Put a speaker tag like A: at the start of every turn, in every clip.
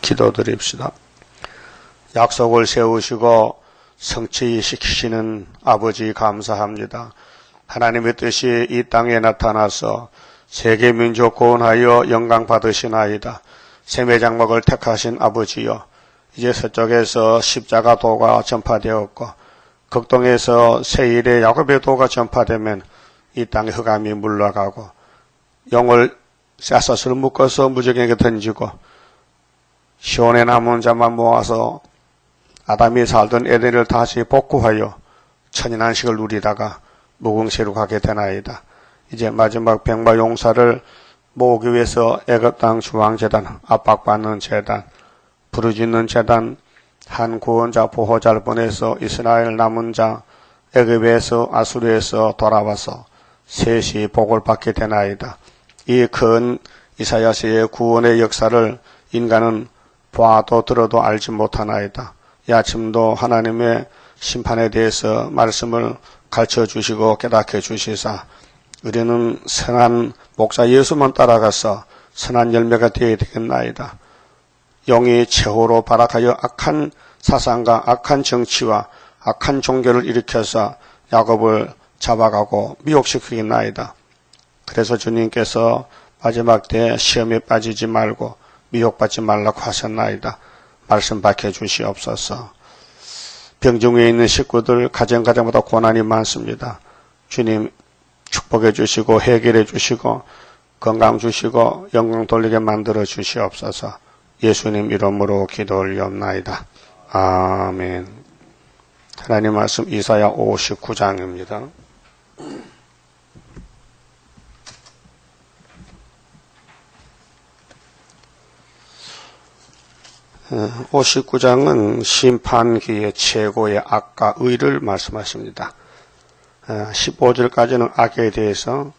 A: 기도드립시다. 약속을 세우시고 성취시키시는 아버지 감사합니다. 하나님의 뜻이 이 땅에 나타나서 세계 민족 구원하여 영광 받으시나이다. 셈의 장막을 택하신 아버지여, 이제 서쪽에서 십자가 도가 전파되었고 극동에서 세일의 야곱의 도가 전파되면 이 땅의 흑암이 물러가고 영을 쇠사슬을 묶어서 무적에게 던지고 시온에 남은 자만 모아서 아담이 살던 에덴을 다시 복구하여 천인안식을 누리다가 무궁시로 가게 되나이다. 이제 마지막 백마 용사를 모으기 위해서 애굽 땅 중앙재단, 압박받는 재단, 부르짖는 재단, 한 구원자 보호자를 보내서 이스라엘 남은 자 애굽에서 아수르에서 돌아와서 셋이 복을 받게 되나이다. 이 큰 이사야서의 구원의 역사를 인간은 봐도 들어도 알지 못하나이다. 이 아침도 하나님의 심판에 대해서 말씀을 가르쳐 주시고 깨닫게 주시사 우리는 선한 목사 예수만 따라가서 선한 열매가 되어야 되겠나이다. 영이 최후로 발악하여 악한 사상과 악한 정치와 악한 종교를 일으켜서 야곱을 잡아가고 미혹시키겠나이다. 그래서 주님께서 마지막 때 시험에 빠지지 말고 미혹받지 말라고 하셨나이다. 말씀 밝혀 주시옵소서. 병중에 있는 식구들 가정마다 고난이 많습니다. 주님 축복해 주시고 해결해 주시고 건강 주시고 영광 돌리게 만들어 주시옵소서. 예수님 이름으로 기도 올리옵나이다. 아멘. 하나님 말씀 이사야 59장입니다. 59장은 심판기의 최고의 악과 의를 말씀하십니다. 15절까지는 악에 대해서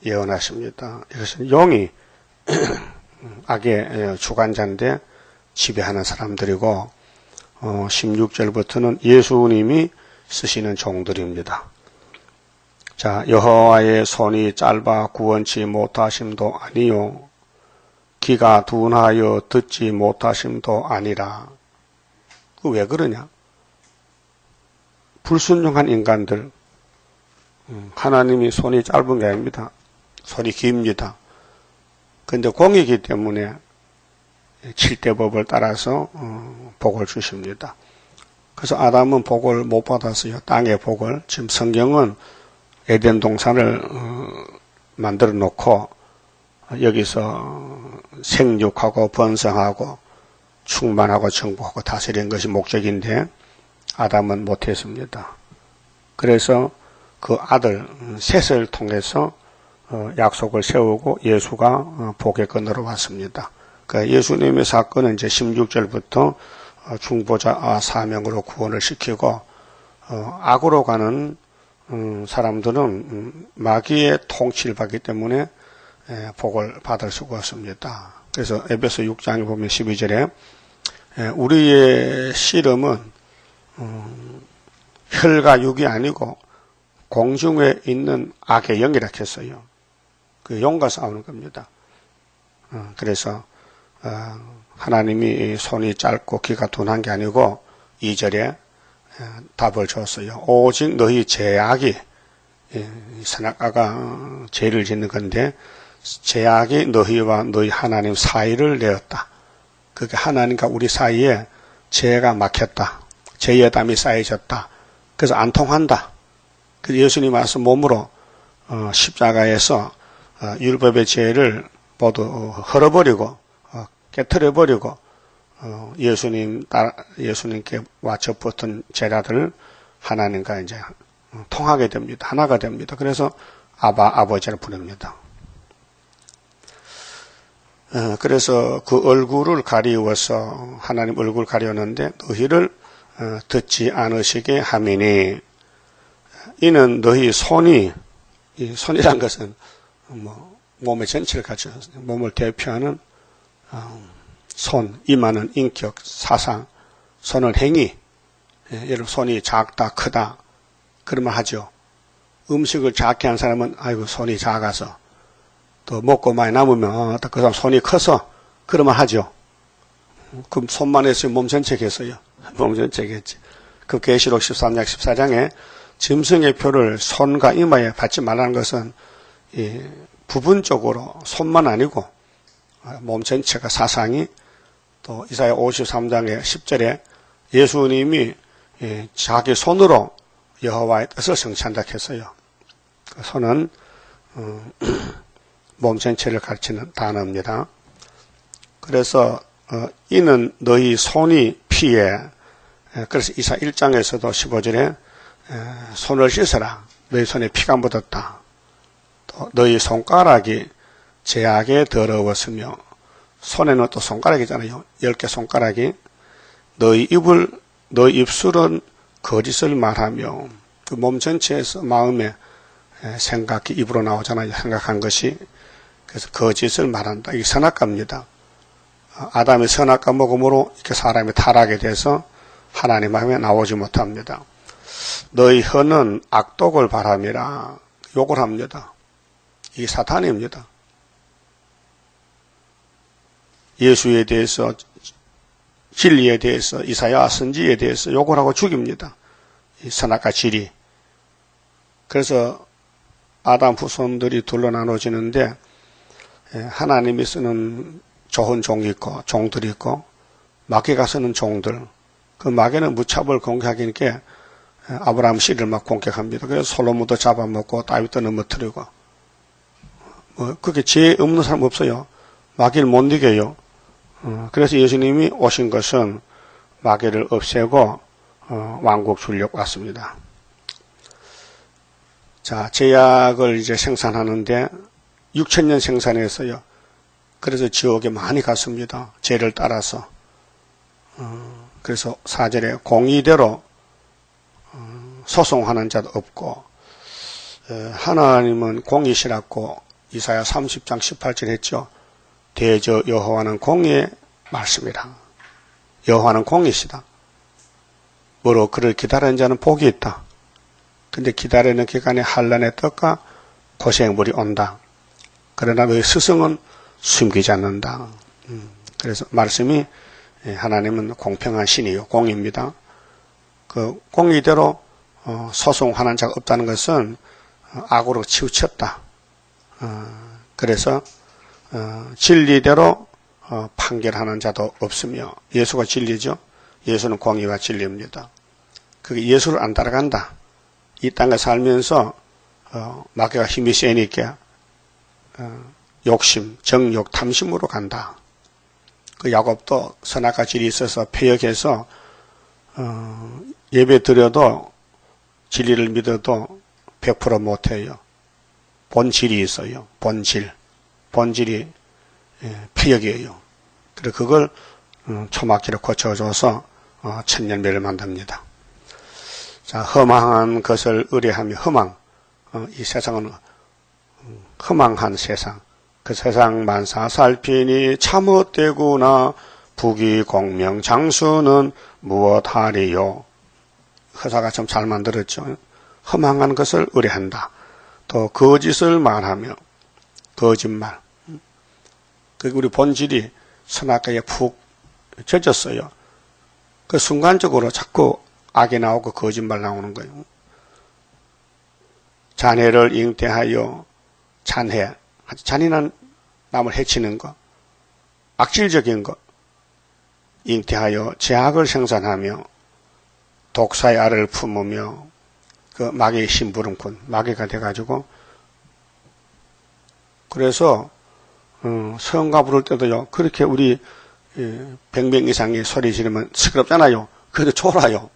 A: 예언하십니다. 이것은 영이 악의 주관자인데 지배하는 사람들이고 16절부터는 예수님이 쓰시는 종들입니다. 자, 여호와의 손이 짧아 구원치 못하심도 아니요 귀가 둔하여 듣지 못하심도 아니라. 그 왜 그러냐? 불순종한 인간들, 하나님이 손이 짧은 게 아닙니다. 손이 깁니다. 그런데 공이기 때문에 7대 법을 따라서 복을 주십니다. 그래서 아담은 복을 못 받았어요. 땅의 복을. 지금 성경은 에덴 동산을 만들어 놓고 여기서 생육하고 번성하고 충만하고 정복하고 다스리는 것이 목적인데 아담은 못했습니다. 그래서 그 아들 셋을 통해서 약속을 세우고 예수가 복의 끈으로 왔습니다. 그러니까 예수님의 사건은 이제 16절부터 중보자 사명으로 구원을 시키고 악으로 가는 사람들은 마귀의 통치를 받기 때문에 복을 받을 수가 없습니다. 그래서 에베소 6장에 보면 12절에 우리의 씨름은 혈과 육이 아니고 공중에 있는 악의 영이라 했어요. 그 영과 싸우는 겁니다. 그래서 하나님이 손이 짧고 귀가 둔한 게 아니고 2절에 답을 줬어요. 오직 너희 죄악이, 선악과가 죄를 짓는 건데 죄악이 너희와 너희 하나님 사이를 내었다. 그게 하나님과 우리 사이에 죄가 막혔다. 죄의 담이 쌓여졌다. 그래서 안 통한다. 그래서 예수님 와서 몸으로 십자가에서 율법의 죄를 모두 헐어버리고 깨트려버리고 예수님께 와접붙은 제자들을 하나님과 이제 통하게 됩니다. 하나가 됩니다. 그래서 아버지를 부릅니다. 그래서 그 얼굴을 가리워서 하나님 얼굴을 가리웠는데 너희를 듣지 않으시게 하미니 이는 너희 손이, 이 손이란 것은 몸의 전체를 갖춰 몸을 대표하는 손, 임하는 인격, 사상, 손은 행위, 예를 손이 작다, 크다 그러면 하죠. 음식을 작게 한 사람은 아이고 손이 작아서, 또 먹고 많이 남으면 그 사람 손이 커서 그러면 하죠. 그 손만 했으면 몸 전체겠어요. 몸 전체겠지. 그 계시록 13장 14장에 짐승의 표를 손과 이마에 받지 말라는 것은 부분적으로 손만 아니고 몸 전체가 사상이, 또 이사야 53장의 10절에 예수님이 자기 손으로 여호와의 뜻을 성취한다 했어요. 그 손은 몸 전체를 가르치는 단어입니다. 그래서 이는 너희 손이 피에, 그래서 이사 1장에서도 15절에 손을 씻어라. 너희 손에 피가 묻었다. 또 너희 손가락이 제약에 더러웠으며, 손에는 또 손가락이잖아요. 10개 손가락이. 너희 입술은 거짓을 말하며, 그 몸 전체에서 마음에 생각이 입으로 나오잖아요. 생각한 것이. 그래서 거짓을 말한다. 이게 선악과입니다. 아담이 선악과 먹음으로 이렇게 사람이 타락이 돼서 하나님 마음에 나오지 못합니다. 너희 혀는 악독을 바람이라 욕을 합니다. 이게 사탄입니다. 예수에 대해서, 진리에 대해서, 이사야 선지에 대해서 욕을 하고 죽입니다. 이 선악과 진리. 그래서 아담 후손들이 둘로 나눠지는데, 하나님이 쓰는 좋은 종이 있고 종들이 있고, 마귀가 쓰는 종들. 그 마귀는 무차별 공격하니까 아브라함 씨를 막 공격합니다. 그래서 솔로몬도 잡아먹고 다윗도 넘어뜨리고, 그게 죄 없는 사람 없어요. 마귀를 못 이겨요. 그래서 예수님이 오신 것은 마귀를 없애고 왕국 주려고 왔습니다. 자, 제약을 이제 생산하는데 6,000년 생산했어요. 그래서 지옥에 많이 갔습니다. 죄를 따라서. 그래서 4절에 공의대로 소송하는 자도 없고, 하나님은 공의시라고 이사야 30장 18절 했죠. 대저 여호와는 공의의 말씀이라. 여호와는 공의시다. 뭐로 그를 기다리는 자는 복이 있다. 근데 기다리는 기간에 환난의 떡과 고생물이 온다. 그러나 너희 스승은 숨기지 않는다. 그래서 말씀이, 하나님은 공평한 신이요, 공의입니다. 그 공의대로 소송하는 자가 없다는 것은 악으로 치우쳤다. 그래서 진리대로 판결하는 자도 없으며, 예수가 진리죠. 예수는 공의와 진리입니다. 그게 예수를 안 따라간다. 이 땅에 살면서 마귀가 힘이 세니까 욕심, 정욕, 탐심으로 간다. 그 야곱도 선악과 질이 있어서 패역해서 예배 드려도 진리를 믿어도 100% 못해요. 본질이 있어요. 본질이 패역이에요. 그래서 그걸 초막기로 고쳐줘서 천년멸을 만듭니다. 자, 허망한 것을 의뢰하며 허망. 이 세상은 허망한 세상. 그 세상 만사 살피니 참헛되구나. 부귀공명 장수는 무엇하리요. 허사가 참 잘 만들었죠. 허망한 것을 의뢰한다. 또 거짓을 말하며, 거짓말. 그 우리 본질이 선악과에 푹 젖었어요. 그 순간적으로 자꾸 악이 나오고 거짓말 나오는 거예요. 자네를 잉태하여 잔해, 잔인한 남을 해치는 것, 악질적인 것, 잉태하여 제약을 생산하며 독사의 알을 품으며, 그 마귀의 심부름꾼, 마귀가 돼가지고, 그래서 성가 부를 때도요, 그렇게 우리 100명 이상의 소리 지르면 시끄럽잖아요. 그래도 졸아요.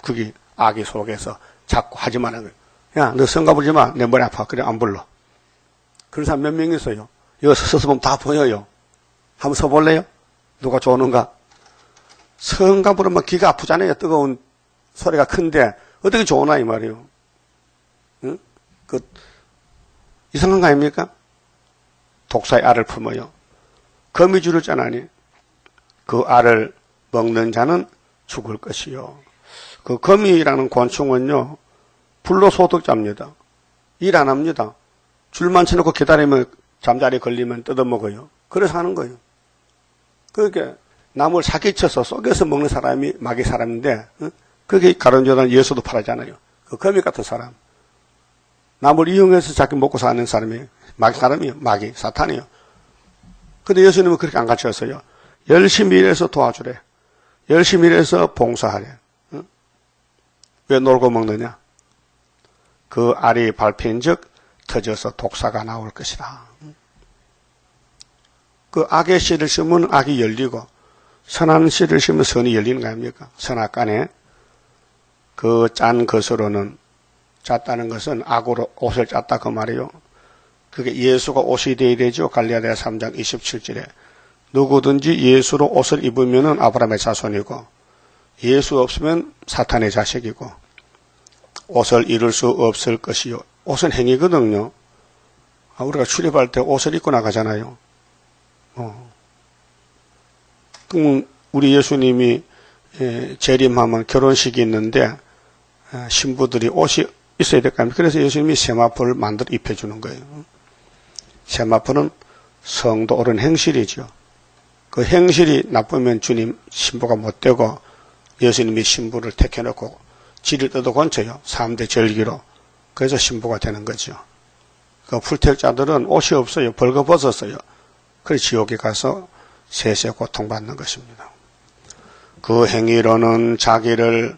A: 그게 악의 속에서 자꾸 하지 마는 거예요. 야, 너 성가 부르지 마. 내 머리 아파. 그래, 안 불러. 그런 사람 몇 명 있어요. 여기 서서 보면 다 보여요. 한번 서볼래요? 누가 좋은가? 성가 부르면 귀가 아프잖아요. 뜨거운 소리가 큰데, 어떻게 좋으나, 이 말이에요. 응? 이상한 거 아닙니까? 독사의 알을 품어요. 거미줄을 짜나니, 그 알을 먹는 자는 죽을 것이요. 그 거미라는 곤충은요, 불로소득자입니다. 일 안 합니다. 줄만 쳐놓고 기다리면 잠자리 걸리면 뜯어먹어요. 그래서 하는 거예요. 그게 남을 사기쳐서 속여서 먹는 사람이 마귀 사람인데, 그게 가론유다는 예수도 팔았잖아요. 그 거미 같은 사람. 남을 이용해서 자기 먹고 사는 사람이 마귀 사람이에요. 마귀, 사탄이에요. 근데 예수님은 그렇게 안 가르쳤어요. 열심히 일해서 도와주래. 열심히 일해서 봉사하래. 왜 놀고 먹느냐? 그 알이 밟힌 즉 터져서 독사가 나올 것이다. 그 악의 씨를 심으면 악이 열리고 선한 씨를 심으면 선이 열리는 거 아닙니까? 선악간에 그 짠 것으로는 짰다는 것은 악으로 옷을 짰다 그 말이에요. 그게 예수가 옷이 되어야 되죠. 갈라디아 3장 27절에 누구든지 예수로 옷을 입으면은 아브라함의 자손이고 예수 없으면 사탄의 자식이고 옷을 잃을 수 없을 것이요. 옷은 행위거든요. 우리가 출입할 때 옷을 입고 나가잖아요. 그럼 우리 예수님이 재림하면 결혼식이 있는데 신부들이 옷이 있어야 될 거 아닙니까? 그래서 예수님이 세마포를 만들어 입혀주는 거예요. 세마포는 성도 옳은 행실이죠. 그 행실이 나쁘면 주님 신부가 못 되고 예수님이 신부를 택해놓고 지를 뜯어 건쳐요. 3대 절기로. 그래서 신부가 되는 거죠. 그 불택자들은 옷이 없어요. 벌거벗었어요. 그래서 지옥에 가서 세세 고통받는 것입니다. 그 행위로는 자기를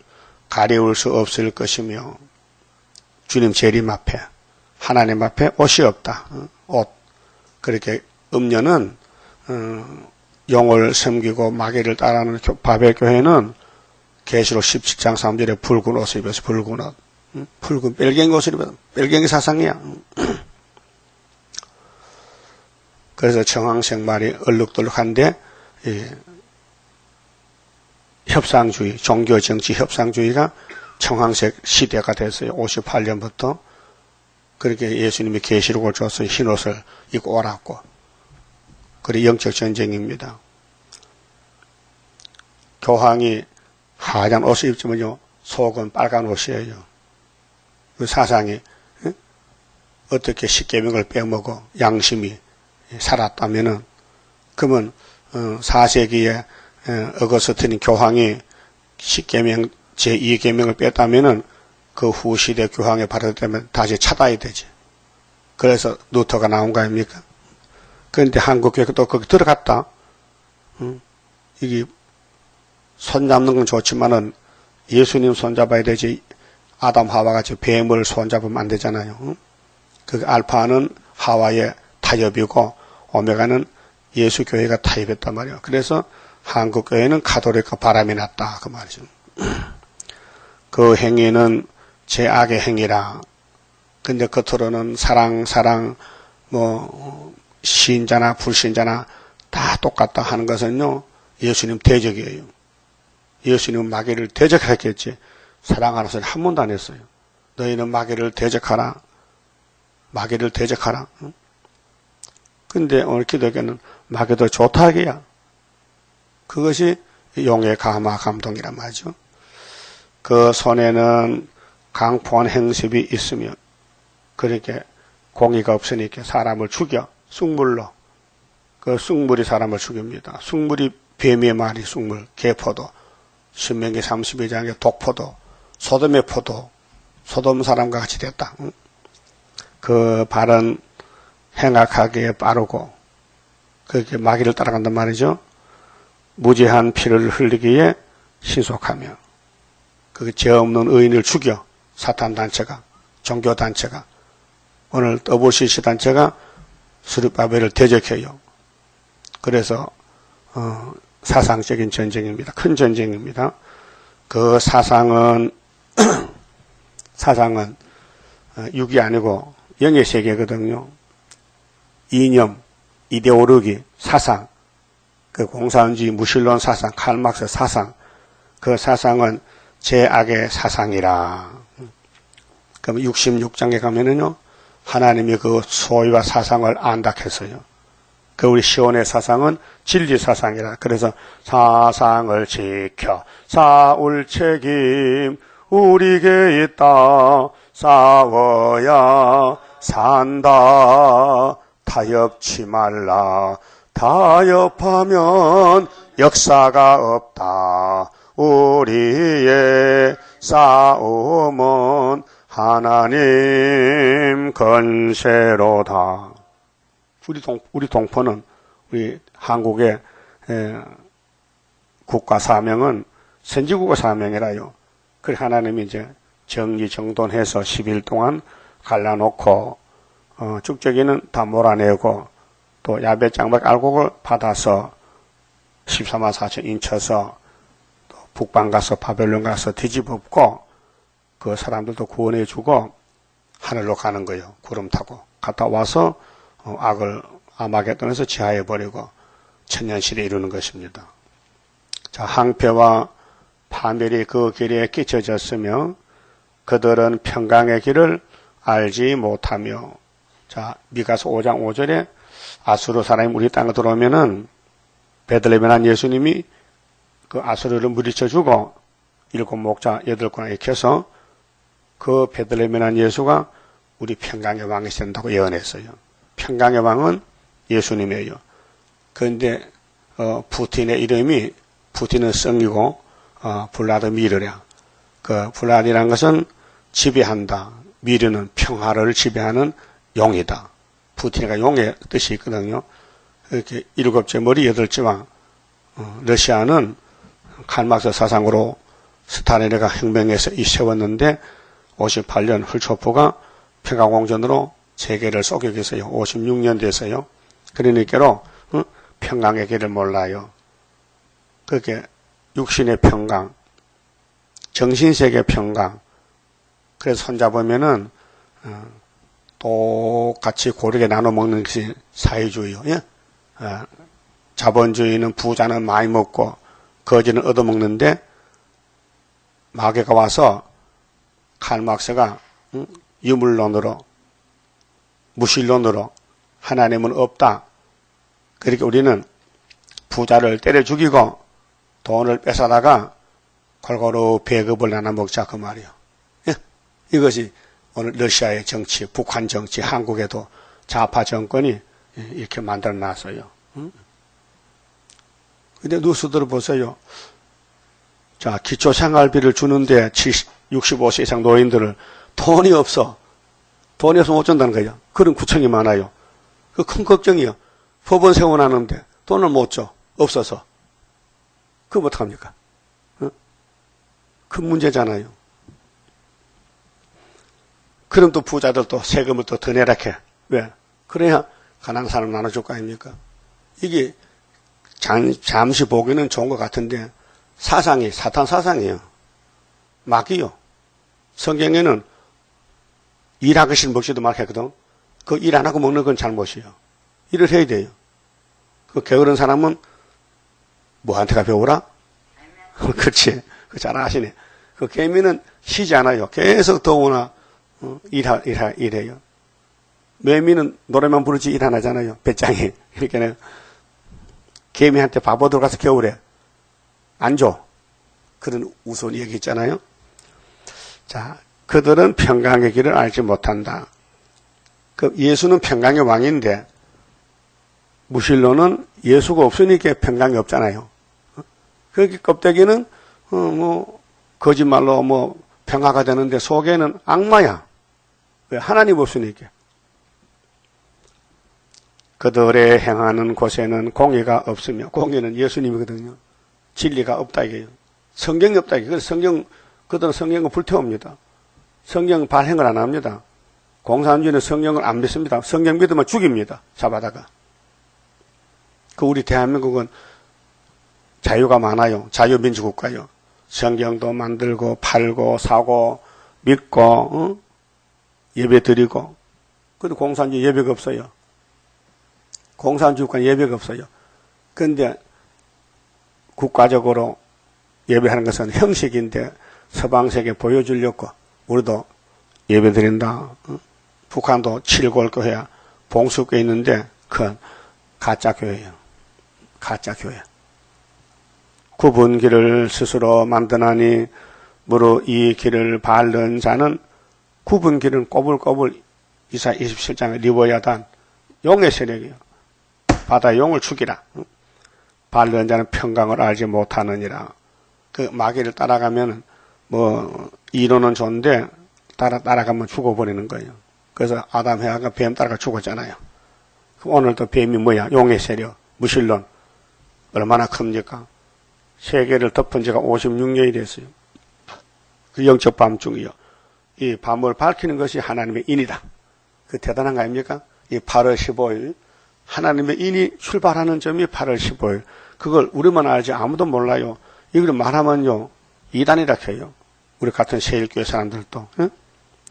A: 가리울 수 없을 것이며 주님 재림 앞에 하나님 앞에 옷이 없다. 옷. 그렇게 음녀는 영을 섬기고 마귀를 따르는 바벨교회는 계시록 17장 3절에 붉은 옷을 입어서 붉은 옷. 붉은 빨갱이 옷을 입어서 빨갱이 사상이야. 그래서 정황생활이 얼룩덜룩한데 협상주의, 종교정치 협상주의가 청황색 시대가 됐어요. 58년부터 그렇게 예수님이 계시록을 줘서 흰옷을 입고 오라고. 그래 영적 전쟁입니다. 교황이 하얀 옷을 입지만요 속은 빨간 옷이에요. 그 사상이 어떻게 십계명을 빼먹어 양심이 살았다면은 그러면 4세기에 어거스틴 교황이 십계명 제2계명을 뺐다면은 그 후시대 교황의 발효 때문에 다시 찾아야 되지. 그래서 루터가 나온 거 아닙니까? 그런데 한국교회가 또 거기 들어갔다. 이게 손잡는 건 좋지만은 예수님 손잡아야 되지. 아담 하와같이 뱀을 손잡으면 안 되잖아요. 그 알파는 하와의 타협이고 오메가는 예수 교회가 타협했단 말이에요. 그래서 한국 교회는 가톨릭과 바람이 났다 그 말이죠. 그 행위는 제악의 행위라. 근데 겉으로는 사랑 뭐 신자나 불신자나 다 똑같다 하는 것은요 예수님 대적이에요. 예수님은 마귀를 대적했겠지 사랑하는 소리 한 번도 안 했어요. 너희는 마귀를 대적하라. 마귀를 대적하라. 근데 오늘 기독교는 마귀도 좋다 하기야. 그것이 용의 가마 감동이란 말이죠. 그 손에는 강포한 행습이 있으며 그렇게 공의가 없으니까 사람을 죽여 쑥물로. 그 쑥물이 사람을 죽입니다. 쑥물이 뱀의 말이 쑥물, 개포도, 신명기 32장의 독포도, 소돔의 포도, 소돔 사람과 같이 됐다. 그 발은 행악하게 빠르고 그렇게 마귀를 따라간단 말이죠. 무죄한 피를 흘리기에 신속하며 그 죄 없는 의인을 죽여 사탄 단체가 종교 단체가 오늘 WCC 단체가 스룹바벨을 대적해요. 그래서 사상적인 전쟁입니다. 큰 전쟁입니다. 그 사상은 육이 아니고 영의 세계거든요. 이념, 이데올로기, 사상, 그 공산주의 무신론 사상, 칼막스 사상, 그 사상은 제악의 사상이라. 그럼 66장에 가면은요, 하나님이 그 소위와 사상을 안다 했어요. 그 우리 시온의 사상은 진리 사상이라. 그래서 사상을 지켜 싸울 책임 우리에게 있다. 싸워야 산다. 타협치 말라. 타협하면 역사가 없다. 우리의 싸움은 하나님 건세로다. 우리 동포는, 우리 한국의 국가 사명은 선지국가 사명이라요. 그래 하나님이 이제 정리정돈해서 10일 동안 갈라놓고 쭉저기는 다 몰아내고 또 야베짱박 알곡을 받아서 14만 4천 인쳐서 또 북방 가서 바벨론 가서 뒤집어엎고 그 사람들도 구원해주고 하늘로 가는 거예요. 구름 타고 갔다 와서 악을 아마겟돈에서 지하해버리고 천년시대 이루는 것입니다. 자, 항폐와 파멸이 그 길에 끼쳐졌으며 그들은 평강의 길을 알지 못하며. 자, 미가서 5장 5절에 아수르 사람이 우리 땅에 들어오면은 베들레헴에 난 예수님이 그 아수르를 물리쳐주고 7목자 8코나 익혀서 그 베들레헴에 난 예수가 우리 평강의 왕이 된다고 예언했어요. 평강의 왕은 예수님이에요. 그런데 푸틴의 이름이, 푸틴은 성이고 블라드미르랴. 그 블라디라는 것은 지배한다. 미르는 평화를 지배하는 용이다. 푸틴이가 용의 뜻이 있거든요. 이렇게 7째 머리 8째 왕. 러시아는 칼막스 사상으로 스탈린이가 혁명해서 세웠는데 58년 훌초프가 평화공전으로 세계를 속여겠어요. 56년 돼서요. 그러니까로 평강의 길을 몰라요. 그렇게 육신의 평강, 정신세계 평강. 그래서 손잡으면은 똑같이 고르게 나눠 먹는 것이 사회주의요. 예? 자본주의는 부자는 많이 먹고 거지는 얻어먹는데 마귀가 와서 칼막스가 유물론으로 무신론으로 하나님은 없다. 그렇게 우리는 부자를 때려 죽이고 돈을 뺏어다가 골고루 배급을 나눠 먹자 그 말이요. 예? 이것이 오늘 러시아의 정치, 북한 정치, 한국에도 좌파 정권이 이렇게 만들어 놨어요. 근데 뉴스들을 보세요. 자, 기초생활비를 주는데 65세 이상 노인들을 돈이 없어 못 준다는 거예요. 그런 구청이 많아요. 그 큰 걱정이요. 법원 세워놨는데 돈을 못 줘. 없어서. 그거 어떡합니까? 큰 문제잖아요. 그럼 또 부자들도 세금을 또 더 내라 해. 왜? 그래야 가난한 사람 나눠줄 거 아닙니까? 이게 잠시 보기는 좋은 것 같은데 사상이 사탄 사상이에요. 마귀요. 성경에는 일하기 싫은 먹지도 말라 했거든. 그 일 안 하고 먹는 건 잘못이에요. 일을 해야 돼요. 그 게으른 사람은 뭐한테가 배우라? 그렇지. 그 잘 아시네. 그 개미는 쉬지 않아요. 계속 더우나 일해요. 매미는 노래만 부르지 일 안 하잖아요. 배짱이. 이렇게 개미한테 밥 얻으러 가서 겨울에 안 줘. 그런 우스운 얘기 있잖아요. 자, 그들은 평강의 길을 알지 못한다. 그 예수는 평강의 왕인데 무신론은 예수가 없으니까 평강이 없잖아요. 그렇게 껍데기는 거짓말로 평화가 되는데 속에는 악마야. 왜? 하나님 없으니까. 그들의 행하는 곳에는 공의가 없으며, 공의는 예수님이거든요. 진리가 없다 이게요. 성경이 없다 이게. 그래서 그들은 성경을 불태웁니다. 성경 발행을 안 합니다. 공산주의는 성경을 안 믿습니다. 성경 믿으면 죽입니다. 잡아다가. 우리 대한민국은 자유가 많아요. 자유민주국가요. 성경도 만들고 팔고 사고 믿고 예배 드리고. 그런데 공산주의 예배가 없어요. 공산주의 국가는 예배가 없어요. 그런데 국가적으로 예배하는 것은 형식인데 서방세계 보여주려고 우리도 예배 드린다. 북한도 칠골교회야 봉수교회 있는데 그건 가짜 교회예요. 가짜 교회. 굽은 길을 스스로 만드나니 무릇 이 길을 바른 자는 굽은 길은 꼬불꼬불 이사 27장의 리보야단 용의 세력이에요. 바다의 용을 죽이라. 반려한 자는 평강을 알지 못하느니라. 그 마귀를 따라가면 이론은 좋은데 따라가면 죽어버리는 거예요. 그래서 아담 해아가 뱀 따라가 죽었잖아요. 오늘도 뱀이 뭐야? 용의 세력, 무신론. 얼마나 큽니까? 세계를 덮은 지가 56년이 됐어요. 그 영적 밤중이요. 이 밤을 밝히는 것이 하나님의 인이다. 그 대단한 거 아닙니까? 이 8월 15일 하나님의 인이 출발하는 점이 8월 15일. 그걸 우리만 알지 아무도 몰라요. 이걸 말하면요 이단이라 해요. 우리 같은 세일교회 사람들도. 응?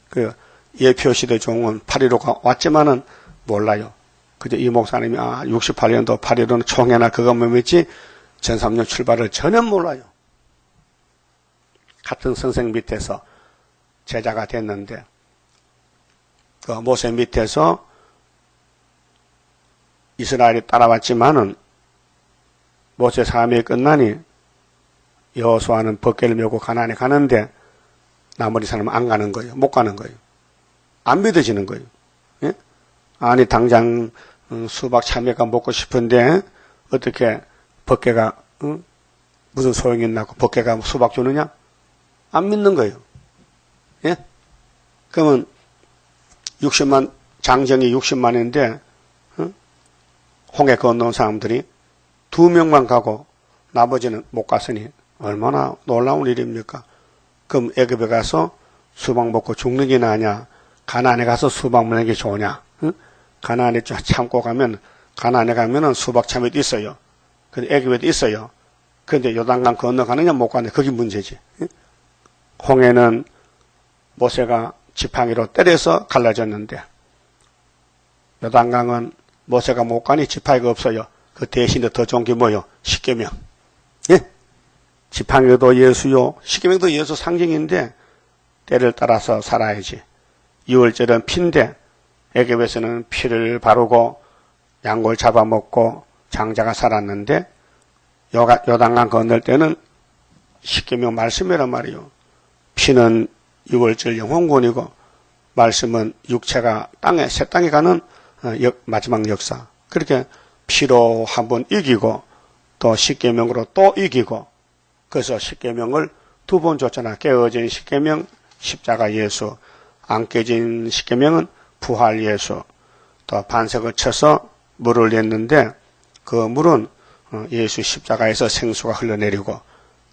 A: 그 예표시대 종은 8.15가 왔지만은 몰라요. 그저 이 목사님이 68년도 8.15는 총회나 그것만 믿지 전삼년 출발을 전혀 몰라요. 같은 선생 밑에서 제자가 됐는데 그 모세 밑에서 이스라엘이 따라왔지만은 모세 사명이 끝나니 여호수아는 벗개를 메고 가나안에 가는데 나머지 사람은 안 가는 거예요. 못 가는 거예요. 안 믿어지는 거예요. 예? 아니 당장 수박 참외가 먹고 싶은데 어떻게 벗개가 무슨 소용이 있나고 벗개가 수박 주느냐? 안 믿는 거예요. 예? 그러면 60만 장정이 60만인데 홍해 건너온 사람들이 2명만 가고 나머지는 못 갔으니 얼마나 놀라운 일입니까? 그럼 애굽에 가서 수박 먹고 죽는 게 나으냐? 가나안에 가서 수박 먹는 게 좋으냐? 응? 가나안에 참고 가면 가나안에 가면은 수박 참외도 있어요. 근데 애굽에도 있어요. 그런데 요단강 건너가느냐 못 가느냐 그게 문제지. 응? 홍해는 모세가 지팡이로 때려서 갈라졌는데 요단강은 모세가 못 가니 지팡이가 없어요. 그 대신에 더 좋은 게 뭐요? 십계명. 예? 지팡이도 예수요. 십계명도 예수 상징인데 때를 따라서 살아야지. 유월절은 피인데 애굽에서는 피를 바르고 양골 잡아먹고 장자가 살았는데 요단강 건널 때는 십계명 말씀이란 말이요. 피는 유월절 영혼권이고 말씀은 육체가 새 땅에 가는 마지막 역사. 그렇게 피로 한번 이기고 또 십계명으로 또 이기고 그래서 십계명을 2번 줬잖아. 깨어진 십계명 십자가 예수, 안 깨진 십계명은 부활 예수. 또 반석을 쳐서 물을 냈는데 그 물은 예수 십자가에서 생수가 흘러내리고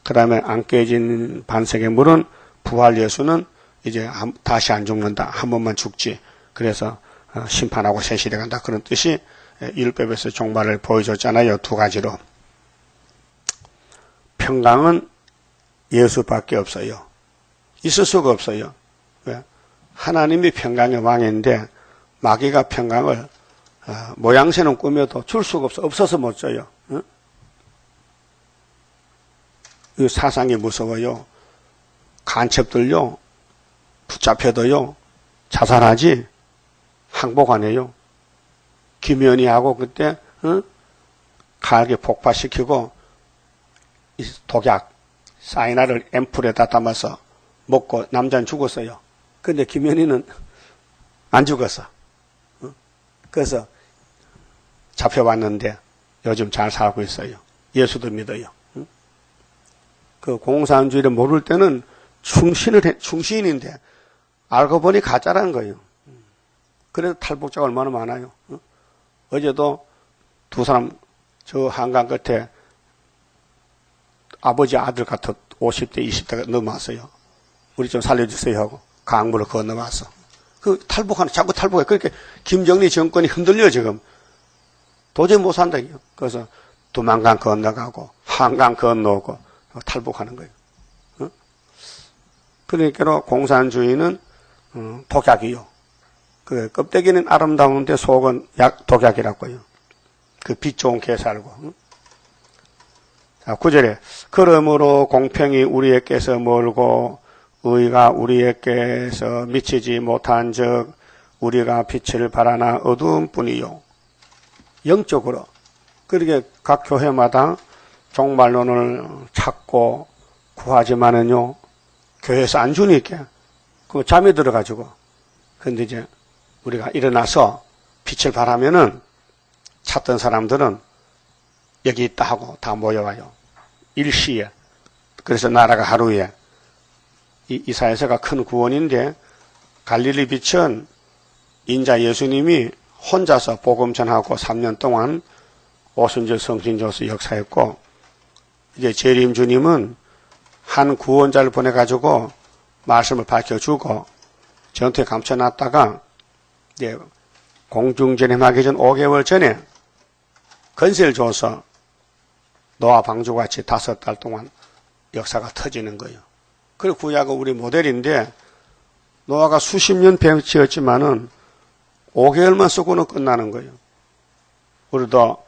A: 그 다음에 안 깨진 반석의 물은 부활 예수는 이제 다시 안 죽는다. 한 번만 죽지. 그래서 심판하고 세실에 간다. 그런 뜻이 율법에서 종말을 보여줬잖아요. 2가지로. 평강은 예수밖에 없어요. 있을 수가 없어요. 왜? 하나님이 평강의 왕인데 마귀가 평강을 모양새는 꾸며도 줄 수가 없어. 없어서 못 줘요. 응? 이 사상이 무서워요. 간첩들요. 붙잡혀도요. 자살하지 항복 안 해요. 김연희하고 그때 가을에 폭파시키고 독약 사이나를 앰플에다 담아서 먹고 남자는 죽었어요. 근데 김연희는 안 죽었어. 그래서 잡혀왔는데 요즘 잘 살고 있어요. 예수도 믿어요. 그 공산주의를 모를 때는 충신인데 알고 보니 가짜라는 거예요. 그래서 탈북자가 얼마나 많아요. 어제도 2 사람 저 한강 끝에 아버지 아들 같아 50대 20대가 넘어왔어요. 우리 좀 살려주세요 하고 강물을 건너왔어. 그 탈북하는 자꾸 탈북해. 그렇게 김정리 정권이 흔들려 지금. 도저히 못 산다고요. 그래서 두만강 건너가고 한강 건너고 탈북하는 거예요. 그러니까 공산주의는 독약이요. 그 껍데기는 아름다운데 속은 독약이라고요. 그 빛 좋은 게 살고. 자, 9절에 그러므로 공평이 우리에게서 멀고 의가 우리에게서 미치지 못한 즉 우리가 빛을 바라나 어두운 뿐이요. 영적으로. 그렇게 각 교회마다 종말론을 찾고 구하지만은요. 교회에서 안 주니까 그 잠이 들어가지고. 근데 이제 우리가 일어나서 빛을 바라면은 찾던 사람들은 여기 있다 하고 다 모여와요. 일시에. 그래서 나라가 하루에. 이사야서가 큰 구원인데 갈릴리 빛은 인자 예수님이 혼자서 복음 전하고 3년 동안 오순절 성신조서 역사했고, 이제 재림 주님은 한 구원자를 보내가지고 말씀을 밝혀주고 전투에 감춰놨다가 이제 공중전임하기 전 5개월 전에 건세를 줘서 노아 방주같이 5달 동안 역사가 터지는 거예요. 그리고 구약은 우리 모델인데 노아가 수십 년 배치였지만은 5개월만 쓰고는 끝나는 거예요. 우리도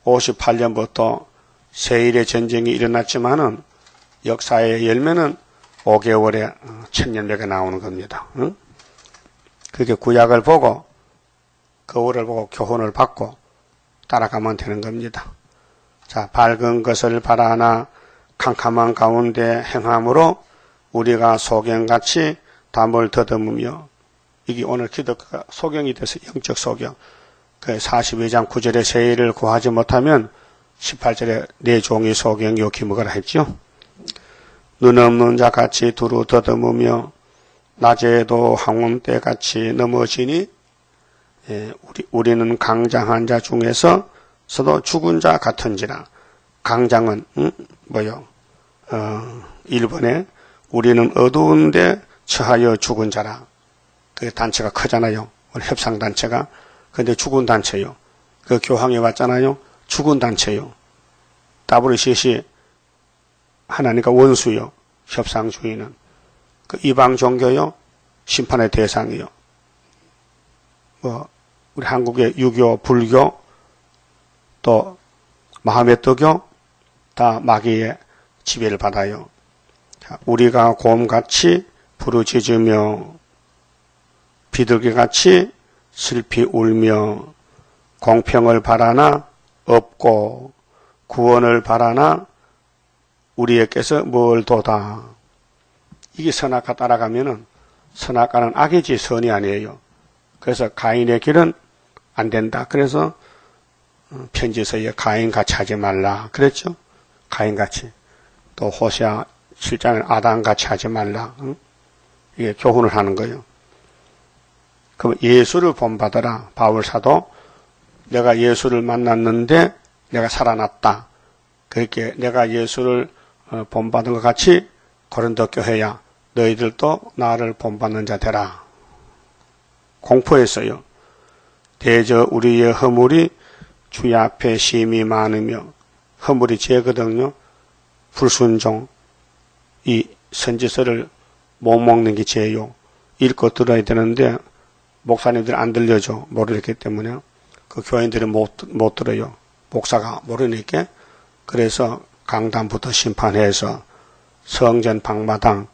A: 58년부터 세일의 전쟁이 일어났지만은 역사의 열매는 5개월에 천년백에 나오는 겁니다. 응? 그렇게 구약을 보고 거울을 보고 교훈을 받고 따라가면 되는 겁니다. 자, 밝은 것을 바라나 캄캄한 가운데 행함으로 우리가 소경같이 담을 더듬으며, 이게 오늘 기도가 소경이 돼서 영적 소경. 그 42장 9절에 세일을 구하지 못하면 18절에 내 종이 소경이요 기먹으라 했죠. 눈 없는 자같이 두루 더듬으며 낮에도 황혼때같이 넘어지니, 우리는 강장한 자 중에서도 죽은 자 같은지라. 강장은 뭐요? 일본에 우리는 어두운데 처하여 죽은 자라. 그 단체가 크잖아요. 우리 협상단체가. 근데 죽은 단체요. 그 교황이 왔잖아요. 죽은 단체요. WCC 하나님과 원수요. 협상주의는. 그 이방 종교요. 심판의 대상이요. 우리 한국의 유교, 불교, 또 마하메트교 다 마귀의 지배를 받아요. 우리가 곰같이 부르짖으며 비둘기같이 슬피 울며 공평을 바라나 없고 구원을 바라나 우리에게서 뭘 도다. 이게 선악과 따라가면은 선악과는 악이지 선이 아니에요. 그래서 가인의 길은 안 된다. 그래서 편지서에 가인같이 하지 말라 그랬죠. 가인같이. 또 호세아 7장에 아담같이 하지 말라. 이게 교훈을 하는 거예요. 그럼 예수를 본받아라. 바울사도 내가 예수를 만났는데 내가 살아났다. 그렇게 내가 예수를 본받은 것 같이 고린도 교회야 너희들도 나를 본받는 자 되라. 공포했어요. 대저 우리의 허물이 주의 앞에 심히 많으며, 허물이 죄거든요. 불순종, 이 선지서를 못 먹는 게 죄요. 읽고 들어야 되는데 목사님들이 안 들려줘. 모르기 때문에. 그 교인들이 못 들어요. 목사가 모르니까. 그래서 강단부터 심판해서 성전 방마당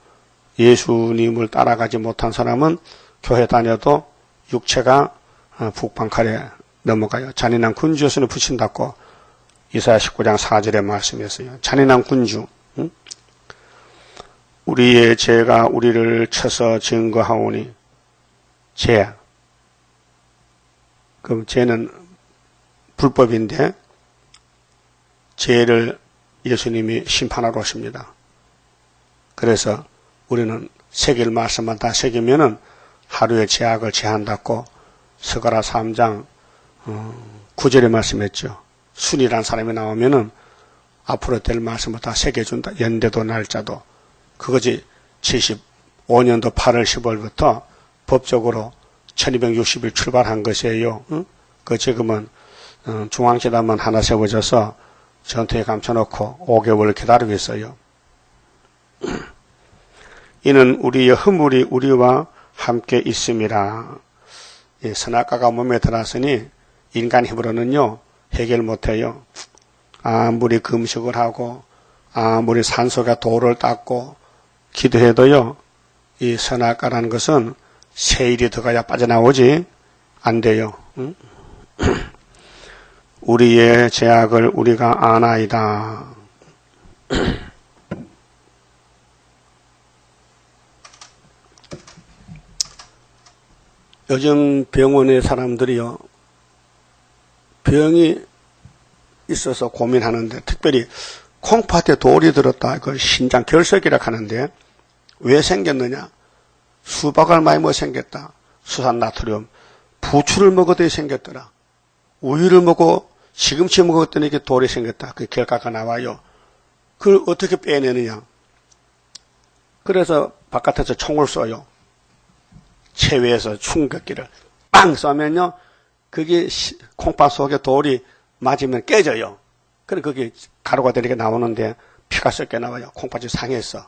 A: 예수님을 따라가지 못한 사람은 교회 다녀도 육체가 북방칼에 넘어가요. 잔인한 군주였으니 붙인다고 이사야 19장 4절에 말씀했어요. 잔인한 군주. 응? 우리의 죄가 우리를 쳐서 증거하오니. 죄. 그럼 죄는 불법인데 죄를 예수님이 심판하러 오십니다. 그래서 우리는 새길 말씀만 다 새기면은 하루의 죄악을 제한다고 스가랴 3장 9절에 말씀했죠. 순이란 사람이 나오면은 앞으로 될 말씀을 다 새겨준다. 연대도 날짜도. 그것이 75년도 8월 10월부터 법적으로 1260일 출발한 것이에요. 응? 그 지금은 중앙재단만 하나 세워져서 전투에 감춰놓고 5개월을 기다리고 있어요. 이는 우리의 허물이 우리와 함께 있음이라. 선악과가 몸에 들어왔으니 인간 힘으로는요 해결 못해요. 아무리 금식을 하고 아무리 산소가 돌을 닦고 기도해도요 이 선악과라는 것은 세일이 들어가야 빠져나오지 안 돼요. 응? 우리의 죄악을 우리가 아나이다. 요즘 병원의 사람들이요 병이 있어서 고민하는데, 특별히 콩팥에 돌이 들었다. 그 신장 결석이라 하는데, 왜 생겼느냐? 수박을 많이 먹어 생겼다. 수산나트륨. 부추를 먹어도 생겼더라. 우유를 먹고 시금치 먹었더니 이렇게 돌이 생겼다. 그 결과가 나와요. 그걸 어떻게 빼내느냐? 그래서 바깥에서 총을 쏘요. 체외에서 충격기를 빵 쏘면요, 그게 콩팥 속에 돌이 맞으면 깨져요. 그래 그게 가루가 되게 나오는데 피가 섞여 나와요. 콩팥이 상해서.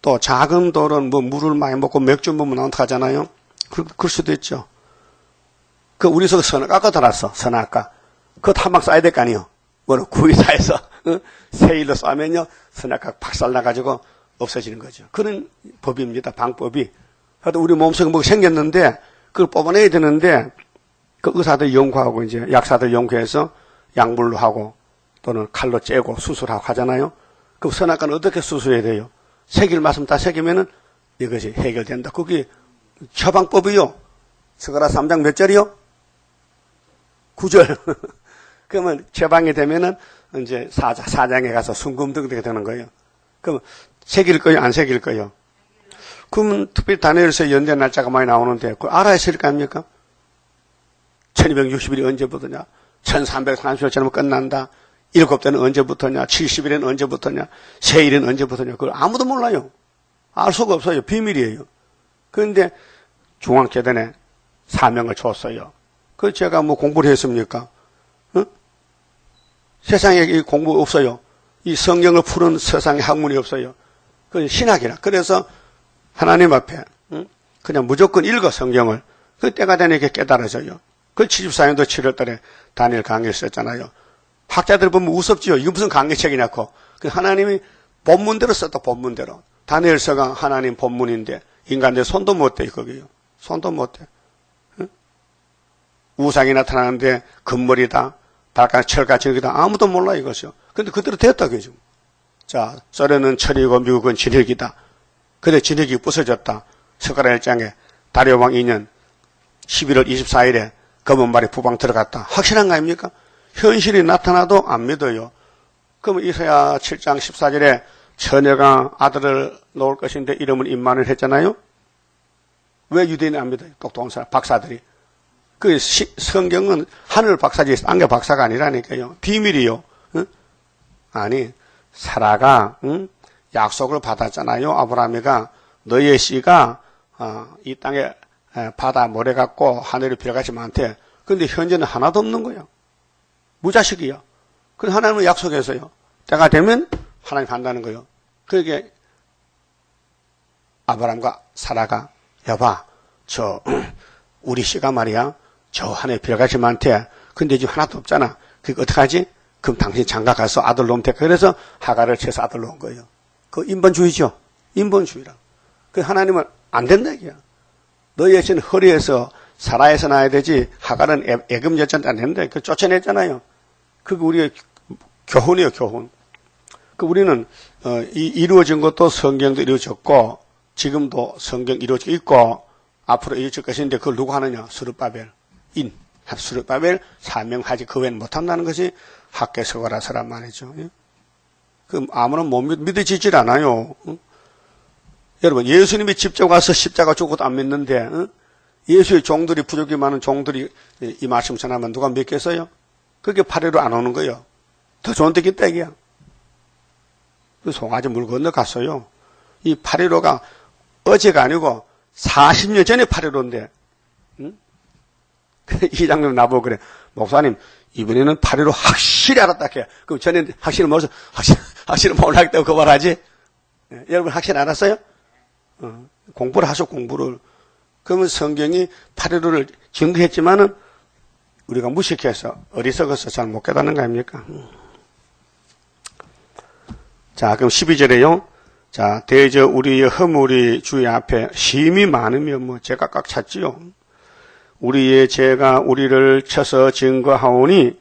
A: 또 작은 돌은 뭐 물을 많이 먹고 맥주 먹으면 어떡하잖아요. 그럴 수도 있죠. 그 우리 속 선악과가 들어왔어. 선악과. 그것도 한 방 쏴야 될 거 아니에요. 뭐로 구이사에서 세일로 쏴면요 선악과 박살나가지고 없어지는 거죠. 그런 법입니다. 방법이. 하여튼 우리 몸속에 뭐가 생겼는데 그걸 뽑아내야 되는데 그 의사들 연구하고 이제 약사들 연구해서 약물로 하고 또는 칼로 째고 수술하고 하잖아요. 그럼 선악과는 어떻게 수술해야 돼요? 새길 말씀 다 새기면은 이것이 해결된다. 그게 처방법이요. 스가랴 3장 몇 절이요? 9절. 그러면 처방이 되면은 이제 4장에 가서 순금등등이 되는 거예요. 그럼 새길 거요? 안 새길 거요? 그러면 특별히 다니엘서 연대 날짜가 많이 나오는데 그걸 알아야 쓸 거 아닙니까? 1260일이 언제부터냐? 1330일 지나면 끝난다. 7대는 언제부터냐? 70일은 언제부터냐? 세일은 언제부터냐? 그걸 아무도 몰라요. 알 수가 없어요. 비밀이에요. 그런데 중앙재단에 사명을 줬어요. 그 제가 뭐 공부를 했습니까? 어? 세상에 이 공부 없어요. 이 성경을 푸는 세상에 학문이 없어요. 그 신학이라. 그래서 하나님 앞에 그냥 무조건 읽어 성경을. 그 때가 되니까 깨달아져요. 그 74년도 7월달에 다니엘 강의 썼잖아요. 학자들 보면 우습지요. 이거 무슨 강의책이냐고. 그 하나님이 본문대로 썼다. 본문대로. 다니엘서가 하나님 본문인데 인간들 손도 못 대. 거기요. 손도 못 대. 응? 우상이 나타나는데 금머리다. 발가락 철같이 여기다. 아무도 몰라 이것이요. 근데 그대로 됐다 그죠. 자, 소련은 철이고 미국은 진흙이다. 그래 진흙이 부서졌다. 스가랴 1장에 다리오 왕 2년 11월 24일에 검은 말이 부방 들어갔다. 확실한 거 아닙니까? 현실이 나타나도 안 믿어요. 그럼 이사야 7장 14절에 처녀가 아들을 놓을 것인데 이름은 임마누엘 했잖아요. 왜 유대인이 안 믿어요? 똑똑한 사람, 박사들이. 그 성경은 하늘 박사지 안개 박사가 아니라니까요. 비밀이요. 응? 아니 사라가 약속을 받았잖아요. 아브라함이가 너의 씨가 이 땅에 바다 모래 같고 하늘이 별같이 많대. 그런데 현재는 하나도 없는 거예요. 무자식이야. 그래서 하나님은 약속했어요. 때가 되면 하나님 한다는 거예요. 그러게 아브라함과 사라가 여봐 우리 씨가 말이야 저 하늘에 별같이 많대. 근데 지금 하나도 없잖아. 그게 어떡하지? 그럼 당신 장가 가서 아들 놓으면 돼. 그래서 하가를 채서 아들 놓은 거예요. 그 인본주의죠. 인본주의라. 그 하나님은 안 된다 이게야. 너희 애신 허리에서 사라에서 나야 되지 하갈은 애금 여자한테 안 된다. 그 쫓아냈잖아요. 그게 우리의 교훈이에요. 교훈. 그 우리는 이루어진 것도 성경도 이루어졌고 지금도 성경 이루어져 있고 앞으로 이루어질 것인데 그걸 누가 하느냐? 스룹바벨 스룹바벨 사명하지 그 외에는 못한다는 것이 학개서가라서란 말이죠. 그 아무런 못 믿어지질 않아요. 여러분 예수님이 직접 가서 십자가 죽고도 안 믿는데 예수의 종들이 부족이 많은 종들이 이 말씀 전하면 누가 믿겠어요? 그게 파리로 안 오는 거예요. 더 좋은 데기 떼기야. 그 송아지 물 건너 갔어요. 이 파리로가 어제가 아니고 40년 전에 파리로인데 이 장면 나보고 그래. 목사님 이번에는 파리로 확실히 알았다 해. 그럼 전에는 확실히 몰라서 확실히 몰랐다고 그 말하지. 여러분 확실히 알았어요? 공부를 하셔 공부를. 그러면 성경이 파리로를 증거했지만은 우리가 무식해서 어리석어서 잘 못 깨닫는 거 아닙니까? 자, 그럼 12절에요. 자, 대저 우리의 허물이 주의 앞에 심히 많으며 뭐 죄가 꽉 찼지요. 우리의 죄가 우리를 쳐서 증거하오니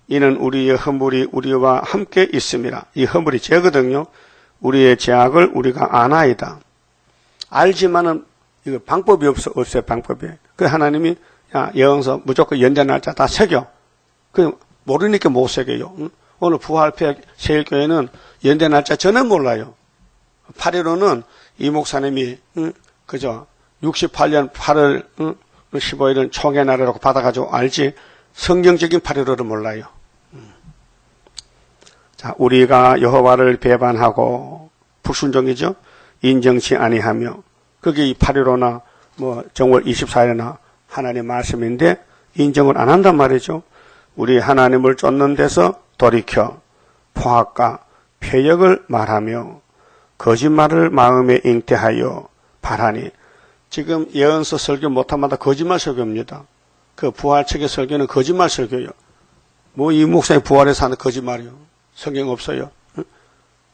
A: 이는 우리의 허물이 우리와 함께 있음이라. 이 허물이 죄거든요. 우리의 죄악을 우리가 아나이다. 알지만은 이거 방법이 없어요. 방법이. 그 하나님이 야, 영서 무조건 연대 날짜 다 새겨. 그 모르니까 못 새겨요. 응? 오늘 부활패 세일교회는 연대 날짜 전에 몰라요. 8.15는 이 목사님이 그죠? 68년 8월 15일은 총회 날이라고 받아가지고 알지 성경적인 8.15를 몰라요. 자, 우리가 여호와를 배반하고 불순종이죠. 인정치 아니하며 그게 이 8.15나 뭐 정월 24일이나 하나님 말씀인데 인정을 안 한단 말이죠. 우리 하나님을 쫓는 데서 돌이켜 포악과 폐역을 말하며 거짓말을 마음에 잉태하여 바라니 지금 예언서 설교 못한마다 거짓말 설교입니다. 그 부활책의 설교는 거짓말 설교예요. 뭐 이 목사님 부활해서 하는 거짓말이요. 성경 없어요.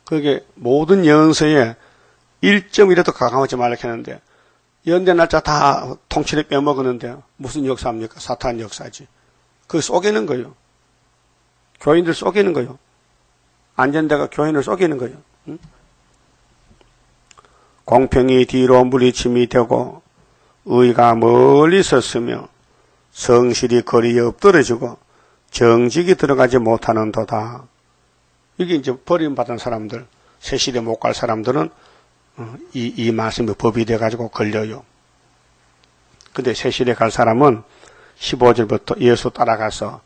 A: 그게 모든 예언서에 1점이라도 가까워지 말라고 했는데 연대 날짜 다 통째로 빼먹었는데 무슨 역사입니까? 사탄 역사지. 그거 속이는 거예요. 교인들 속이는 거예요. 안전대가 교인을 속이는 거예요. 공평이 뒤로 물리침이 되고 의가 멀리 섰으며 성실이 거리에 엎드러지고 정직이 들어가지 못하는 도다. 이게 이제 버림받은 사람들, 새시대 못 갈 사람들은 이 말씀이 법이 돼가지고 걸려요. 근데 새시대 갈 사람은 15절부터 예수 따라가서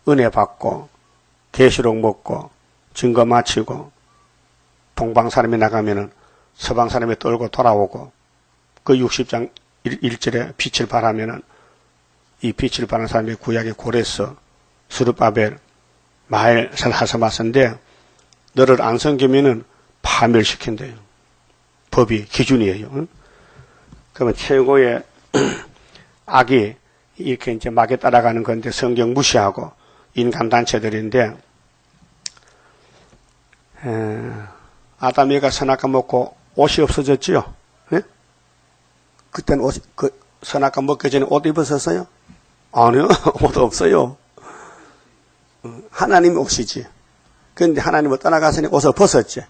A: 은혜 받고 계시록 먹고 증거 마치고 동방 사람이 나가면은 서방 사람이 떨고 돌아오고 그 60장 1절에 빛을 발하면은 이 빛을 발한 사람이 구약의 고레스, 스룹바벨, 마엘, 살하사마스인데 너를 안 섬기면은 파멸시킨대요. 법이 기준이에요. 그러면 최고의 악이 이렇게 이제 막에 따라가는 건데 성경 무시하고 인간 단체들인데 아담이가 선악과 먹고 옷이 없어졌지요. 네? 그때는 선악과 먹기 전에 옷 입었었어요? 아니요. 옷 없어요. 하나님 옷이지. 그런데 하나님을 떠나갔으니 옷을 벗었지.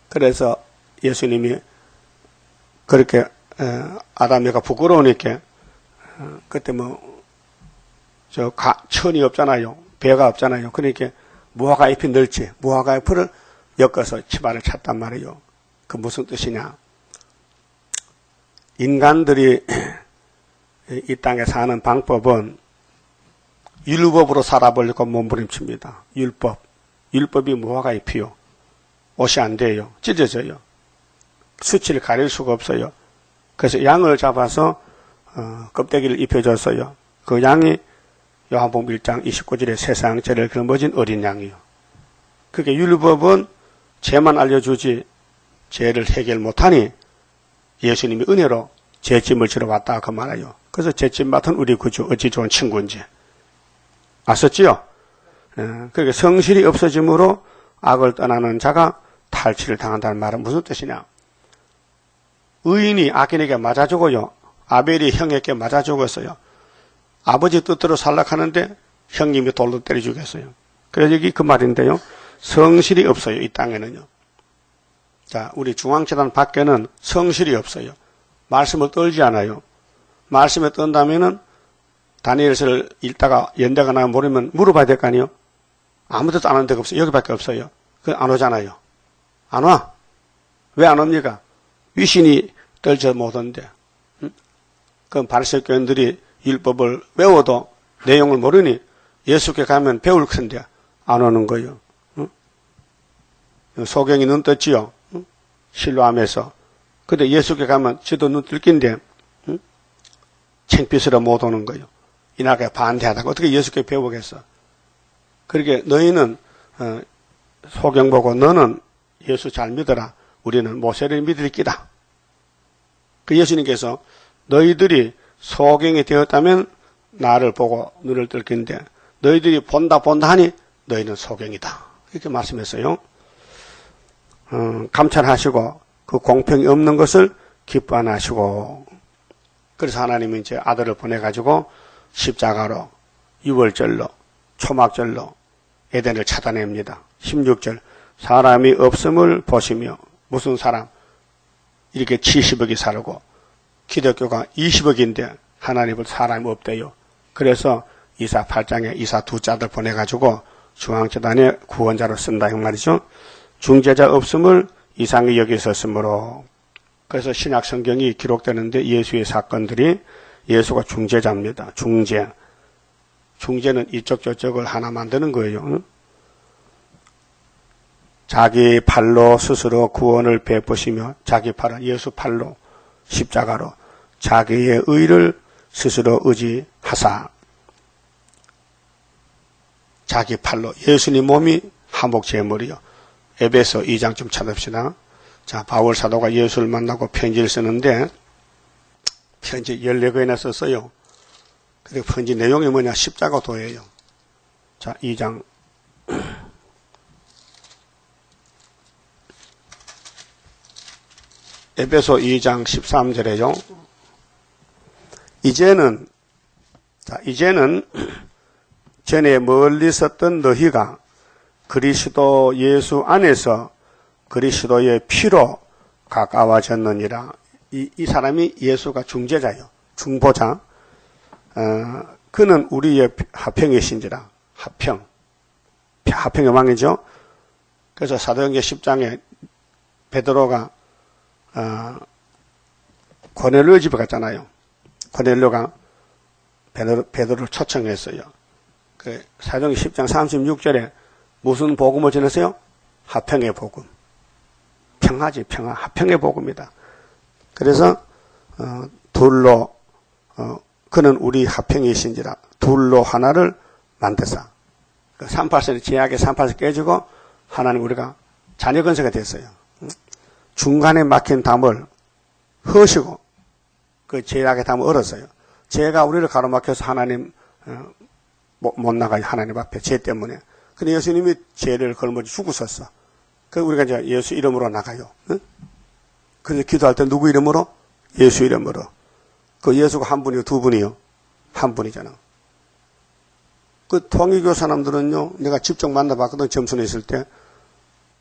A: 그래서 예수님이 그렇게 아담이가 부끄러우니까 그때 천이 없잖아요. 배가 없잖아요. 그러니까 무화과 잎이 넓지. 무화과 잎을 엮어서 치마를 찼단 말이에요. 그 무슨 뜻이냐. 인간들이 이 땅에 사는 방법은 율법으로 살아보려고 몸부림칩니다. 율법이 무화과 잎이요. 옷이 안 돼요. 찢어져요. 수치를 가릴 수가 없어요. 그래서 양을 잡아서 껍데기를 입혀줬어요. 그 양이 요한복음 1장 29절에 세상 죄를 짊어진 어린 양이요. 그게 율법은 죄만 알려주지 죄를 해결 못하니 예수님이 은혜로 죄짐을 지러 왔다 그 말이에요. 그래서 죄짐 맡은 우리 구주 어찌 좋은 친구인지 아셨지요? 그러니까 성실이 없어짐으로 악을 떠나는 자가 탈취를 당한다는 말은 무슨 뜻이냐? 의인이 악인에게 맞아 죽어요. 아벨이 형에게 맞아 죽었어요. 아버지 뜻대로 살락하는데 형님이 돌로 때려 죽였어요. 그래서 여기 그 말인데요. 성실이 없어요. 이 땅에는요. 자, 우리 중앙재단 밖에는 성실이 없어요. 말씀을 떨지 않아요. 말씀에 떤다면은 다니엘서를 읽다가 연대가 나면 모르면 물어봐야 될 거 아니에요? 아무 데도 안 오는 데가 없어요. 여기밖에 없어요. 그 안 오잖아요. 안 와. 왜 안 옵니까? 위신이 떨지 못하는데. 그럼 바리새교인들이 율법을 외워도 내용을 모르니 예수께 가면 배울 텐데 안 오는 거예요. 소경이 눈 떴지요. 실로암에서. 근데 예수께 가면 지도 눈 뜰긴데 창피스러 못 오는 거예요. 이나가 반대하다가 어떻게 예수께 배우겠어. 그렇게 너희는 소경 보고 너는 예수 잘 믿어라. 우리는 모세를 믿을 끼다. 그 예수님께서 너희들이 소경이 되었다면 나를 보고 눈을 뜰 건데 너희들이 본다 하니 너희는 소경이다. 이렇게 말씀했어요. 감찰하시고 그 공평이 없는 것을 기뻐 안 하시고 그래서 하나님이 이제 아들을 보내가지고 십자가로 유월절로 초막절로 에덴을 찾아냅니다. 16절 사람이 없음을 보시며 무슨 사람 이렇게 70억이 살고 기독교가 20억인데 하나님을 사람이 없대요. 그래서 이사 8장에 이사 두 자들 보내가지고 중앙재단에 구원자로 쓴다 이 말이죠. 중재자 없음을 이상히 여기 있었으므로. 그래서 신약 성경이 기록되는데 예수의 사건들이 예수가 중재자입니다. 중재는 이쪽 저쪽을 하나 만드는 거예요. 자기 팔로 스스로 구원을 베푸시며, 자기 팔은 예수 팔로 십자가로 자기의 의를 스스로 의지하사, 자기 팔로 예수님 몸이 한복 제물이요. 에베소 2장 좀 찾읍시다. 자, 바울 사도가 예수를 만나고 편지를 쓰는데 편지 14권이나 썼어요. 근데 편지 내용이 뭐냐? 십자가 도예요. 자, 2장 에베소 2장 13절에요. 이제는 전에 멀리 있었던 너희가 그리스도 예수 안에서 그리스도의 피로 가까워졌느니라. 이 사람이 예수가 중재자예요. 중보자. 그는 우리의 화평이신지라. 화평의 왕이죠. 그래서 사도행전 10장에 베드로가 고넬료 집에 갔잖아요. 고넬료가 베드로를 초청했어요. 그 사도행전 10장 36절에 무슨 복음을 전했어요? 화평의 복음. 평화지, 평화. 화평의 복음이다. 그래서 둘로 그는 우리 화평이신지라. 둘로 하나를 만드사. 그 38선이 제약의 38선 깨지고 하나님 우리가 자녀 건세가 됐어요. 중간에 막힌 담을 허시고 그 제약의 담을 얼었어요. 죄가 우리를 가로막혀서 하나님 못 나가요. 하나님 앞에 죄 때문에. 근데 예수님이 죄를 걸머지 죽으셨어. 그 우리가 이제 예수 이름으로 나가요. 응? 그래서 기도할 때 누구 이름으로? 예수 이름으로. 그 예수가 한 분이요, 두 분이요? 한 분이잖아. 그 통일교 사람들은요, 내가 직접 만나봤거든. 점순에 있을 때.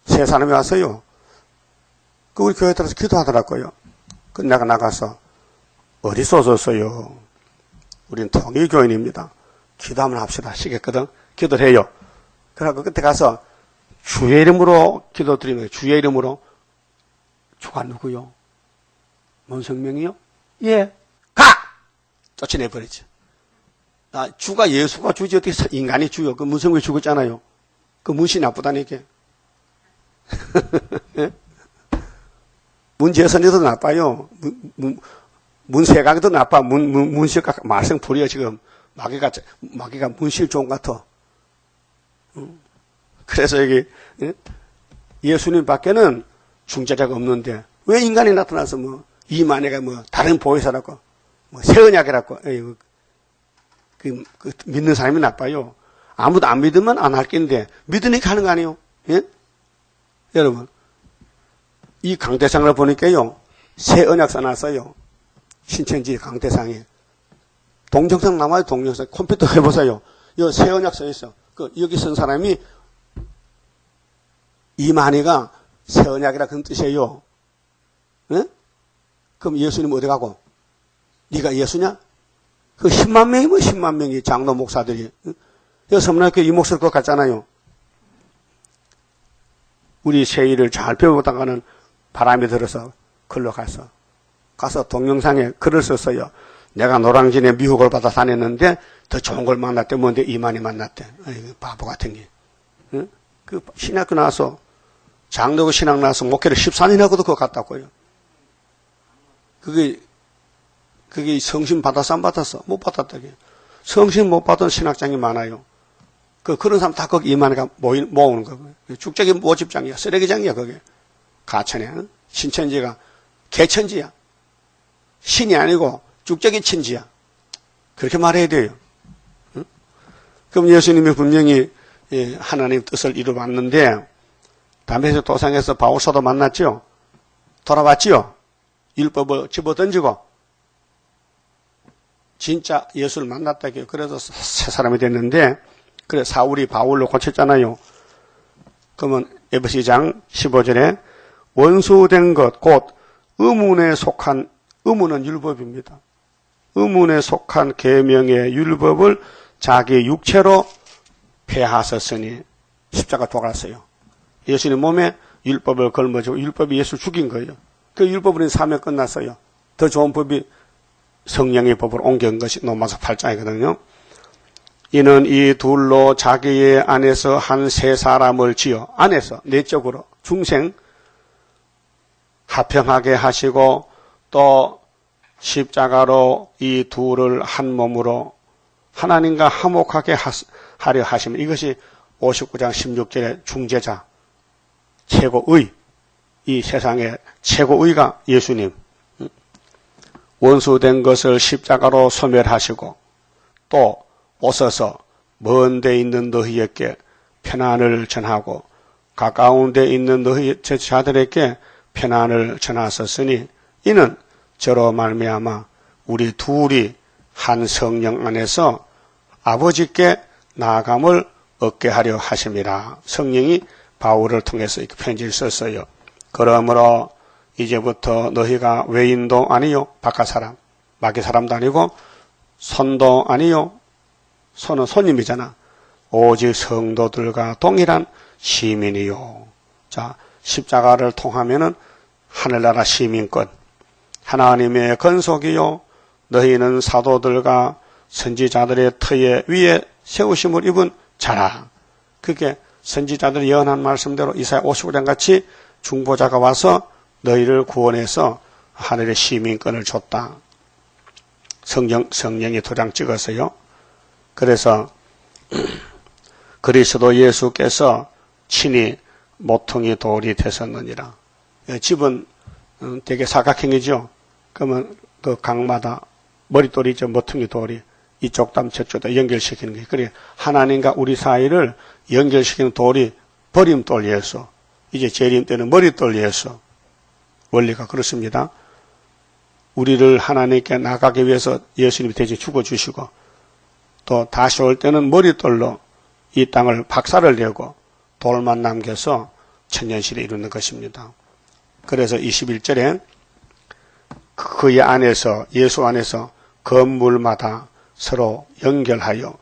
A: 세 사람이 왔어요. 그 우리 교회에 따라서 기도하더라고요. 그 내가 나가서 어디서 오셨어요? 우린 통일교인입니다. 기도 한번 합시다. 시켰거든. 기도를 해요. 그래서 그때 가서 주의 이름으로 기도 드리면 주의 이름으로. 주가 누구요? 문성명이요? 예. 가! 쫓아내버리죠. 주가 예수가 주지 어떻게 인간이 주요? 그 문성명이 죽었잖아요. 그 문신이 나쁘다니까. 예? 문재선이도 나빠요. 문세각도 나빠. 문실가 말썽풀이요 지금. 마귀가 문실종 같아. 그래서 여기 예수님 밖에는 중재자가 없는데 왜 인간이 나타나서 뭐 이만희가 뭐 다른 보혜사라고 뭐 새언약이라고 그 믿는 사람이 나빠요. 아무도 안 믿으면 안 할 건데 믿으니까 하는 거 아니에요. 예? 여러분 이 강대상을 보니까요 새 언약 써놨어요. 신천지 강대상에 동정상 남아요. 동정상 컴퓨터 해보세요. 이 새 언약 써있어. 그 여기 쓴 사람이 이만희가 새 언약이라 그런 뜻이에요. 예? 그럼 예수님 어디 가고? 네가 예수냐? 그 10만 명이 뭐 10만 명이 장로 목사들이. 여기 섬락교 이 목사들 그거 같잖아요. 우리 세일을 잘 배워보다가는 바람이 들어서 글로 가서 동영상에 글을 썼어요. 내가 노량진에 미혹을 받아 다녔는데 더 좋은 걸 만났대. 뭔데 이만희 만났대. 아이고, 바보 같은 게. 응? 그 신학교 나와서 장로교 신학 나와서 목회를 14년 하고도 그거 갔다고요. 그게 성신 받았어 안 받았어? 못 받았다게. 성신 못 받은 신학장이 많아요. 그런 사람 다 거기 이만희가 모으는 거고요. 축제기 모집장이야. 쓰레기장이야 그게. 가천에. 응? 신천지가 개천지야. 신이 아니고 축제기 천지야. 그렇게 말해야 돼요. 응? 그럼 예수님이 분명히 하나님 뜻을 이루어왔는데 담에색 도상에서 바울사도 만났죠. 돌아왔지요. 율법을 집어던지고 진짜 예수를 만났다고요. 그래서 새 사람이 됐는데 그래 사울이 바울로 고쳤잖아요. 그러면 에베소 2장 15절에 원수된 것 곧 의문에 속한 의문은 율법입니다. 의문에 속한 계명의 율법을 자기 육체로 폐하셨으니 십자가 돌아갔어요. 예수님 몸에 율법을 걸머지고 율법이 예수를 죽인 거예요. 그 율법으로 사명 끝났어요. 더 좋은 법이 성령의 법으로 옮겨온 것이 로마서 8장이거든요. 이는 이 둘로 자기의 안에서 한 세 사람을 지어 안에서 내적으로 중생 화평하게 하시고 또 십자가로 이 둘을 한 몸으로 하나님과 화목하게 하려 하시면 이것이 59장 16절의 중재자 최고의 이 세상의 최고의가 예수님 원수된 것을 십자가로 소멸하시고 또 오셔서 먼 데 있는 너희에게 평안을 전하고 가까운 데 있는 너희 제자들에게 평안을 전하셨으니 이는 저로 말미암아 우리 둘이 한 성령 안에서 아버지께 나아감을 얻게 하려 하심이라. 성령이 바울을 통해서 이렇게 편지를 썼어요. 그러므로 이제부터 너희가 외인도 아니요 바깥 사람 마귀 사람도 아니고 손도 아니요 손은 손님이잖아. 오직 성도들과 동일한 시민이요. 자, 십자가를 통하면은 하늘나라 시민권 하나님의 건속이요 너희는 사도들과 선지자들의 터에 위에 세우심을 입은 자라. 그게 선지자들의 예언한 말씀대로 이사야 55장 같이 중보자가 와서 너희를 구원해서 하늘의 시민권을 줬다. 성령이 도장 찍었어요. 그래서 그리스도 예수께서 친히 모퉁이 돌이 되셨느니라. 집은 되게 사각형이죠. 그러면 그 강마다 머릿돌이 있죠. 모퉁이 돌이 이쪽 담 저쪽 다 연결시키는 거예요. 그래 하나님과 우리 사이를 연결시키는 돌이 버림돌 예수. 이제 재림 때는 머릿돌 예수. 원리가 그렇습니다. 우리를 하나님께 나가기 위해서 예수님이 대신 죽어주시고 또 다시 올 때는 머릿돌로 이 땅을 박살을 내고 돌만 남겨서 천년시를 이루는 것입니다. 그래서 21절에 그의 안에서 예수 안에서 건물마다 서로 연결하여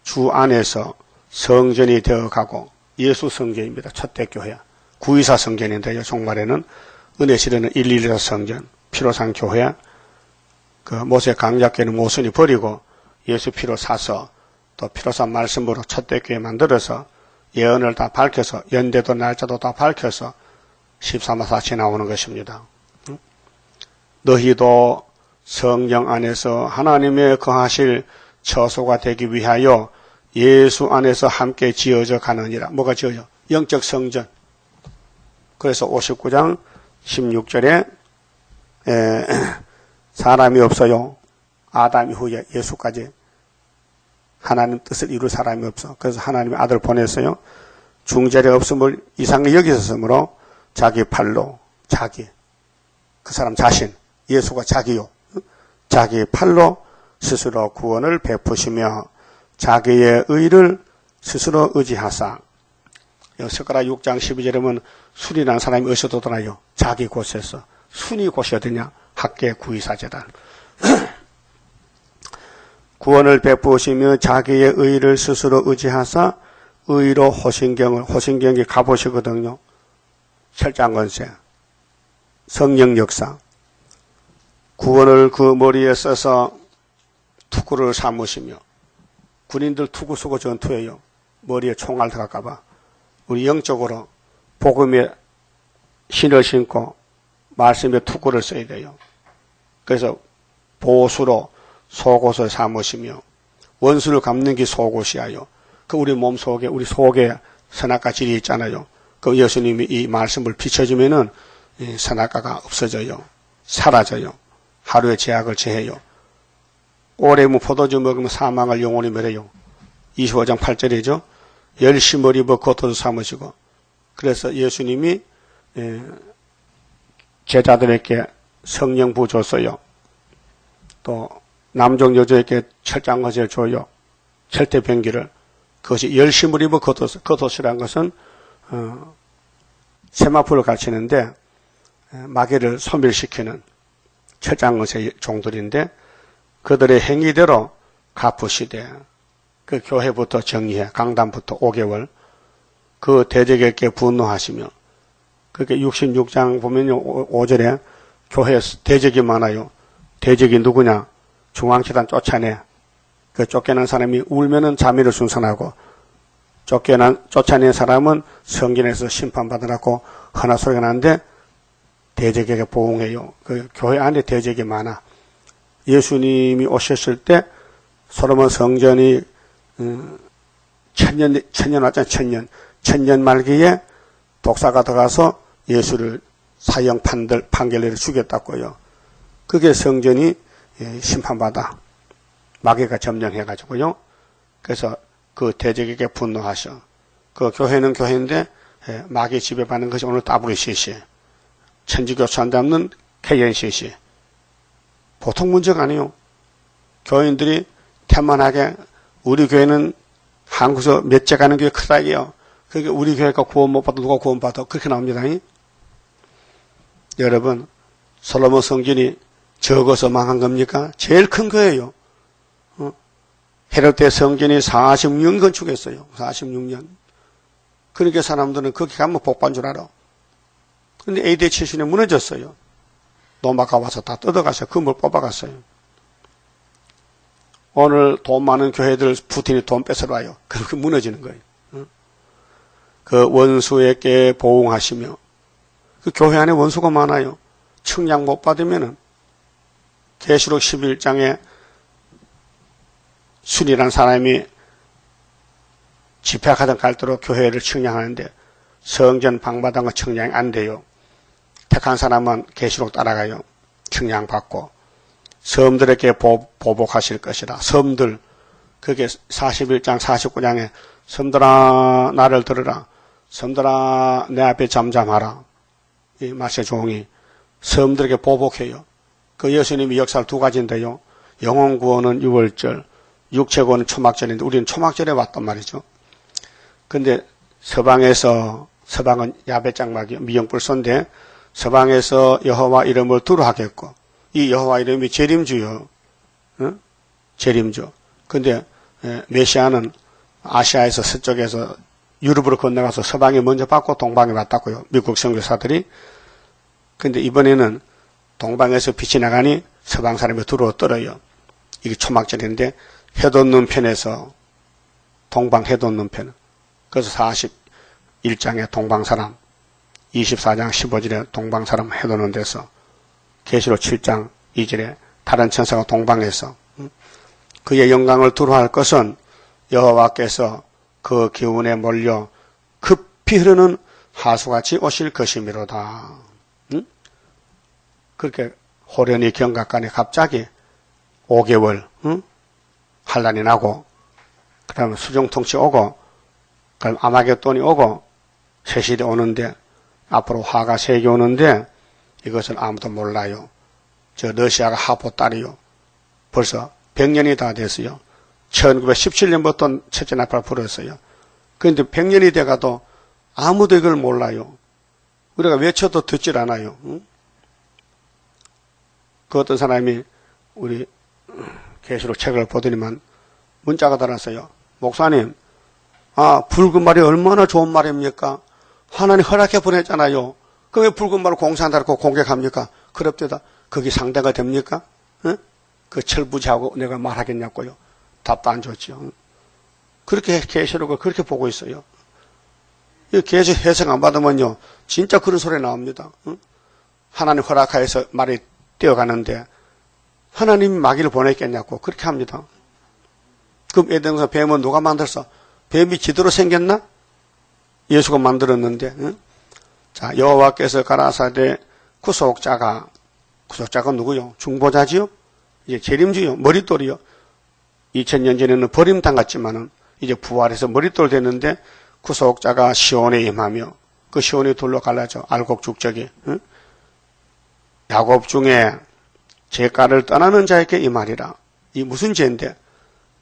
A: 주 안에서 성전이 되어가고 예수 성전입니다. 첫대 교회 구이사 성전인데요. 종말에는 은혜시대는 114 성전 피로산 교회 그 모세 강약계는 모순이 버리고 예수 피로 사서 또 피로산 말씀으로 첫대 교회 만들어서 예언을 다 밝혀서 연대도 날짜도 다 밝혀서 13마사치 나오는 것입니다. 너희도 성령 안에서 하나님의 거하실 처소가 되기 위하여 예수 안에서 함께 지어져 가느니라. 뭐가 지어져? 영적 성전. 그래서 59장 16절에 사람이 없어요. 아담 이후에 예수까지 하나님 뜻을 이룰 사람이 없어. 그래서 하나님의 아들 보냈어요. 중재자 없음을 이상히 여기셨으므로 자기 팔로 자기 그 사람 자신 예수가 자기요. 자기 팔로 스스로 구원을 베푸시며 자기의 의를 스스로 의지하사 스가랴 6장 12절에 보면 순이 난 사람이 어디서 도더라요? 자기 곳에서. 순이 곳이 어디냐? 학계 구이사제단. 구원을 베푸시며 자기의 의를 스스로 의지하사 의로 호신경이 갑옷이거든요. 철장건세, 성령 역사. 구원을 그 머리에 써서 투구를 삼으시며 군인들 투구 쓰고 전투해요. 머리에 총알 들어갈까봐. 우리 영적으로 복음의 신을 신고 말씀의 투구를 써야 돼요. 그래서 보수로 속옷을 삼으시며 원수를 갚는 게 속옷이야요. 그 우리 몸 속에 우리 속에 선악과 질이 있잖아요. 그 예수님이 이 말씀을 비춰주면은 이 선악과가 없어져요. 사라져요. 하루의 제약을 제해요. 오래 포도주 먹으면 사망을 영원히 멸해요. 25장 8절이죠. 열심을 입어 겉옷을 삼으시고 그래서 예수님이 제자들에게 성령부 줬어요. 또 남종 여자에게 철장거지를 줘요. 철퇴병기를. 그것이 열심을 입어 겉옷이라는 것은 세마포를 가르치는데 마귀를 소멸시키는 철장거지의 종들인데 그들의 행위대로 갚으시되 그 교회부터 정리해 강단부터 5개월 그 대적에게 분노하시며 그렇게 66장 보면요 5절에 교회에 대적이 많아요. 대적이 누구냐? 중앙재단 쫓아내. 그 쫓겨난 사람이 울면은 자미를 순산하고 쫓아낸 사람은 성전에서 심판받으라고 하나 소리가 나는데 대적에게 보응해요. 그 교회 안에 대적이 많아. 예수님이 오셨을 때 솔로몬 성전이 천년 왔잖아요. 천년 말기에 독사가 들어가서 예수를 사형 판결 내려 죽였다고요. 그게 성전이 심판받아 마귀가 점령해가지고요. 그래서 그 대적에게 분노하셔. 그 교회는 교회인데 마귀 지배받는 것이 오늘 WCC 천지교찬 잡는 KNCC 보통 문제가 아니에요. 교인들이 태만하게 우리 교회는 한국에서 몇째 가는 교회 크다 이게요. 그게 우리 교회가 구원 못 받아 누가 구원 받아 그렇게 나옵니다. 여러분 솔로몬 성전이 적어서 망한 겁니까? 제일 큰 거예요. 헤롯 때 성전이 46년 건축했어요. 46년. 그러니까 사람들은 거기 가면 복받는 줄 알아. 근데 AD 70년에 무너졌어요. 노마가 와서 다 뜯어가서 금을 뽑아갔어요. 오늘 돈 많은 교회들 푸틴이 돈 뺏어와요. 그렇게 무너지는 거예요. 그 원수에게 보응하시며 그 교회 안에 원수가 많아요. 측량 못 받으면은 계시록 11장에 순이라는 사람이 집회하던 갈대로 교회를 측량하는데 성전 방마당은 측량이 안 돼요. 택한 사람은 계시록 따라가요. 측량받고 섬들에게 보복하실 것이라. 섬들 그게 41장 49장에 섬들아 나를 들으라. 섬들아 내 앞에 잠잠하라. 이 마세 종이 섬들에게 보복해요. 그 예수님이 역사를 두 가지인데요. 영혼 구원은 6월절, 육체 구원은 초막절인데 우리는 초막절에 왔단 말이죠. 근데 서방은 야베짱막이 미영불소인데 서방에서 여호와 이름을 두루하겠고 이 여호와 이름이 재림주요. 재림주. 근데 메시아는 아시아에서 서쪽에서 유럽으로 건너가서 서방에 먼저 받고 동방에 왔다고요. 미국 선교사들이. 근데 이번에는 동방에서 빛이 나가니 서방 사람이 들어오더래요. 이게 초막절인데 해돋는 편에서 동방 해돋는 편. 그래서 41장에 동방사람, 24장 15절에 동방사람 해돋는 데서 계시록 7장 2절에 다른 천사가 동방에서 그의 영광을 두루할 것은 여호와께서 그 기운에 몰려 급히 흐르는 하수같이 오실 것이미로다. 그렇게 호련히 경각간에 갑자기 5개월 환란이 나고 그 다음에 수정통치 오고 그럼 아마겟돈이 오고 세실이 오는데 앞으로 화가 3개 오는데 이것을 아무도 몰라요. 저 러시아가 하포 딸이요. 벌써 100년이 다 됐어요. 1917년부터 첫째 나팔을 불었어요. 그런데 100년이 돼가도 아무도 이걸 몰라요. 우리가 외쳐도 듣질 않아요. 그 어떤 사람이 우리 계시록 책을 보더니만 문자가 달았어요. 목사님, 붉은 말이 얼마나 좋은 말입니까? 하나님 허락해 보냈잖아요. 그럼 왜 붉은 말을 공산당하고 공격합니까? 그럽대다. 그게 상대가 됩니까? 그 철부지하고 내가 말하겠냐고요. 답도 안 줬죠. 그렇게 계시록을 그렇게 보고 있어요. 이 계시 해석 안 받으면요, 진짜 그런 소리 나옵니다. 하나님 허락하여서 말이 뛰어가는데 하나님이 마귀를 보냈겠냐고 그렇게 합니다. 그럼 에덴에서 뱀은 누가 만들었어? 뱀이 지대로 생겼나? 예수가 만들었는데. 자, 여호와께서 가라사대 구속자가 누구요? 중보자지요? 이제 재림주요? 머릿돌이요? 2000년 전에는 버림당했지만은 이제 부활해서 머릿돌 됐는데 구속자가 시온에 임하며 그 시온이 둘로 갈라져 알곡죽적이. 야곱 중에 죄가를 떠나는 자에게 임하리라. 이 무슨 죄인데?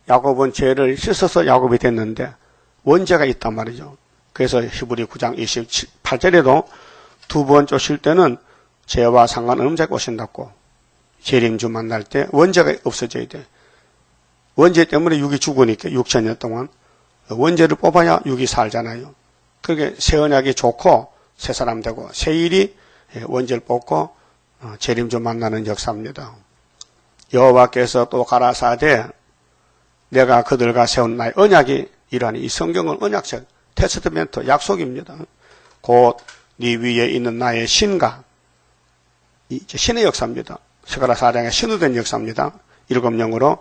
A: 야곱은 죄를 씻어서 야곱이 됐는데 원죄가 있단 말이죠. 그래서 히브리 9장 28절에도 두 번 쫓을 때는 죄와 상관없는 자가 오신다고. 재림주 만날 때 원죄가 없어져야 돼. 원죄 때문에 육이 죽으니까 6천년 동안 원죄를 뽑아야 육이 살잖아요. 그렇게 새 언약이 좋고 새 사람 되고 새 일이 원죄를 뽑고 재림주 만나는 역사입니다. 여호와께서 또 가라사대 내가 그들과 세운 나의 언약이 이러하니 이 성경은 언약적 테스트멘트 약속입니다. 곧 네 위에 있는 나의 신과 이제 신의 역사입니다. 스가랴 4장의 신으로 된 역사입니다. 7영으로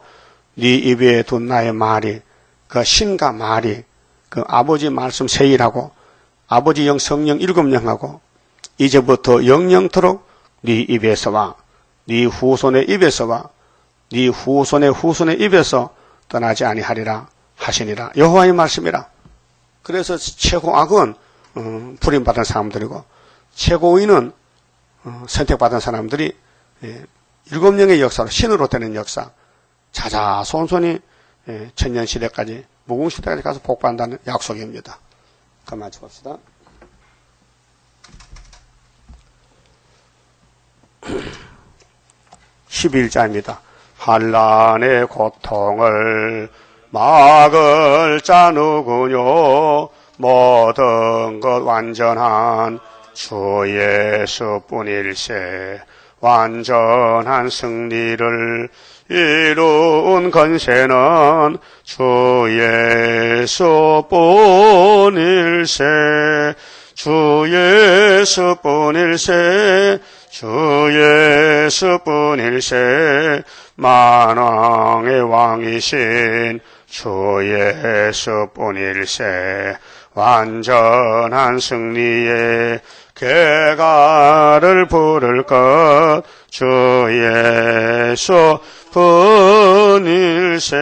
A: 네 입에 둔 나의 말이 그 신과 말이 그 아버지 말씀 세일하고 아버지 영 성령 7영하고 이제부터 영영토록 네 입에서와 네 후손의 입에서와 네 후손의 후손의 입에서 떠나지 아니하리라 하시니라. 여호와의 말씀이라. 그래서 최고악은 부림받은 사람들이고 최고의는 선택받은 사람들이 7영의 역사로 신으로 되는 역사, 자자손손이 천년시대까지 무궁시대까지 가서 복받는다는 약속입니다. 그만 봅시다. 11자입니다. 한란의 고통을 막을 자 누구뇨. 모든 것 완전한 주 예수뿐일세. 완전한 승리를 이룬 건세는 주 예수뿐일세. 주 예수뿐일세. 주 예수뿐일세. 만왕의 왕이신 주 예수뿐일세. 완전한 승리의 개가를 부를 것 주 예수뿐일세.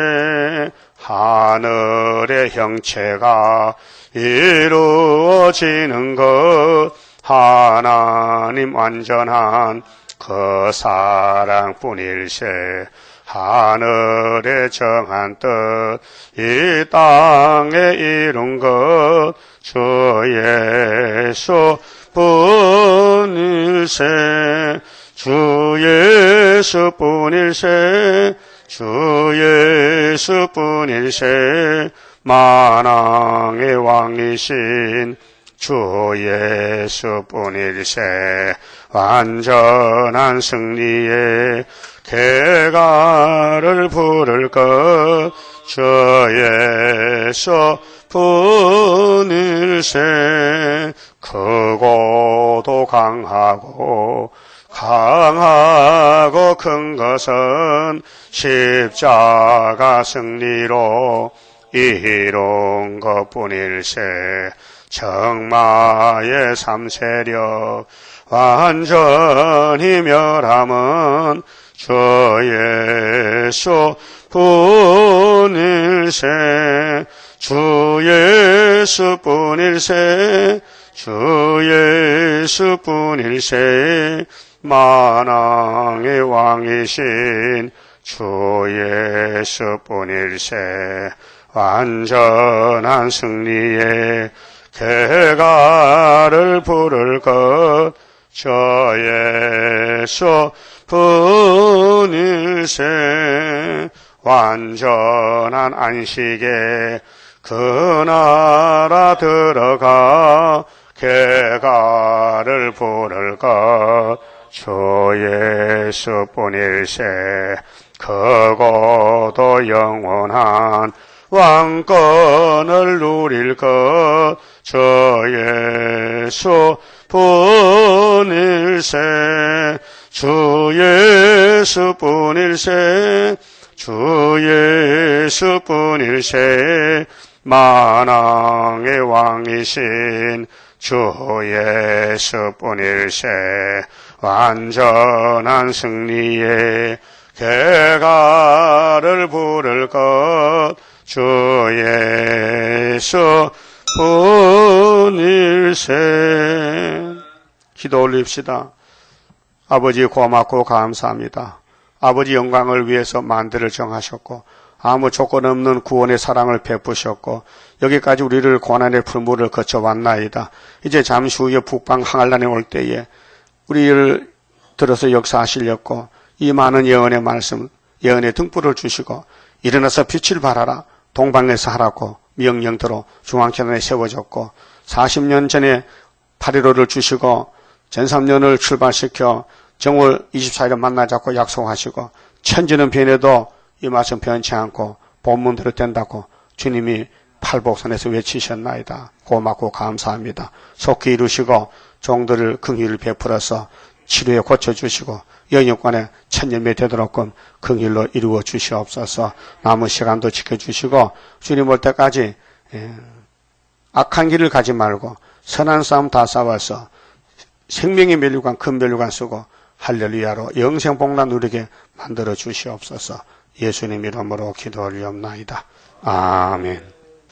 A: 하늘의 형체가 이루어지는 것 하나님 완전한 그 사랑뿐일세. 하늘의 정한 뜻 이 땅에 이룬 것 주 예수뿐일세. 주 예수뿐일세. 주 예수뿐일세. 만왕의 왕이신 주 예수뿐일세. 완전한 승리의 개가를 부를 것 주 예수뿐일세. 크고도 강하고 큰 것은 십자가 승리로 이룬 것뿐일세. 정마의 삼세력 완전히 멸함은 주 예수뿐일세. 주 예수뿐일세. 주 예수뿐일세. 만왕의 왕이신 주 예수뿐일세. 완전한 승리의 개가를 부를 것 주 예수뿐일세. 완전한 안식에 그 나라 들어가 개가를 부를 것 주 예수뿐일세. 크고도 영원한 왕권을 누릴 것 주 예수뿐일세. 주 예수뿐일세. 주 예수뿐일세. 만왕의 왕이신 주 예수뿐일세. 완전한 승리의 개가를 부를 것 주 예수뿐일세. 기도 올립시다. 아버지 고맙고 감사합니다. 아버지 영광을 위해서 만대를 정하셨고 아무 조건 없는 구원의 사랑을 베푸셨고 여기까지 우리를 고난의 풀무를 거쳐왔나이다. 이제 잠시 후에 북방 항할란에 올 때에 우리를 들어서 역사하시려고 이 많은 예언의 말씀, 예언의 등불을 주시고 일어나서 빛을 발하라 동방에서 하라고 명령대로 중앙재단에 세워졌고 40년 전에 8.15를 주시고 전3년을 출발시켜 정월 24일을 만나자고 약속하시고 천지는 변해도 이 말씀 변치 않고 본문대로 된다고 주님이 팔복선에서 외치셨나이다. 고맙고 감사합니다. 속히 이루시고 종들을 긍휼을 베풀어서 치료에 고쳐주시고 영육간에 천년매 되도록끔 긍휼로 이루어 주시옵소서. 남은 시간도 지켜주시고 주님 올 때까지 악한 길을 가지 말고 선한 싸움 다 싸워서 생명의 면류관 큰 면류관 쓰고 할렐루야로 영생복락 누리게 만들어 주시옵소서. 예수님 이름으로 기도 올리옵나이다. 아멘.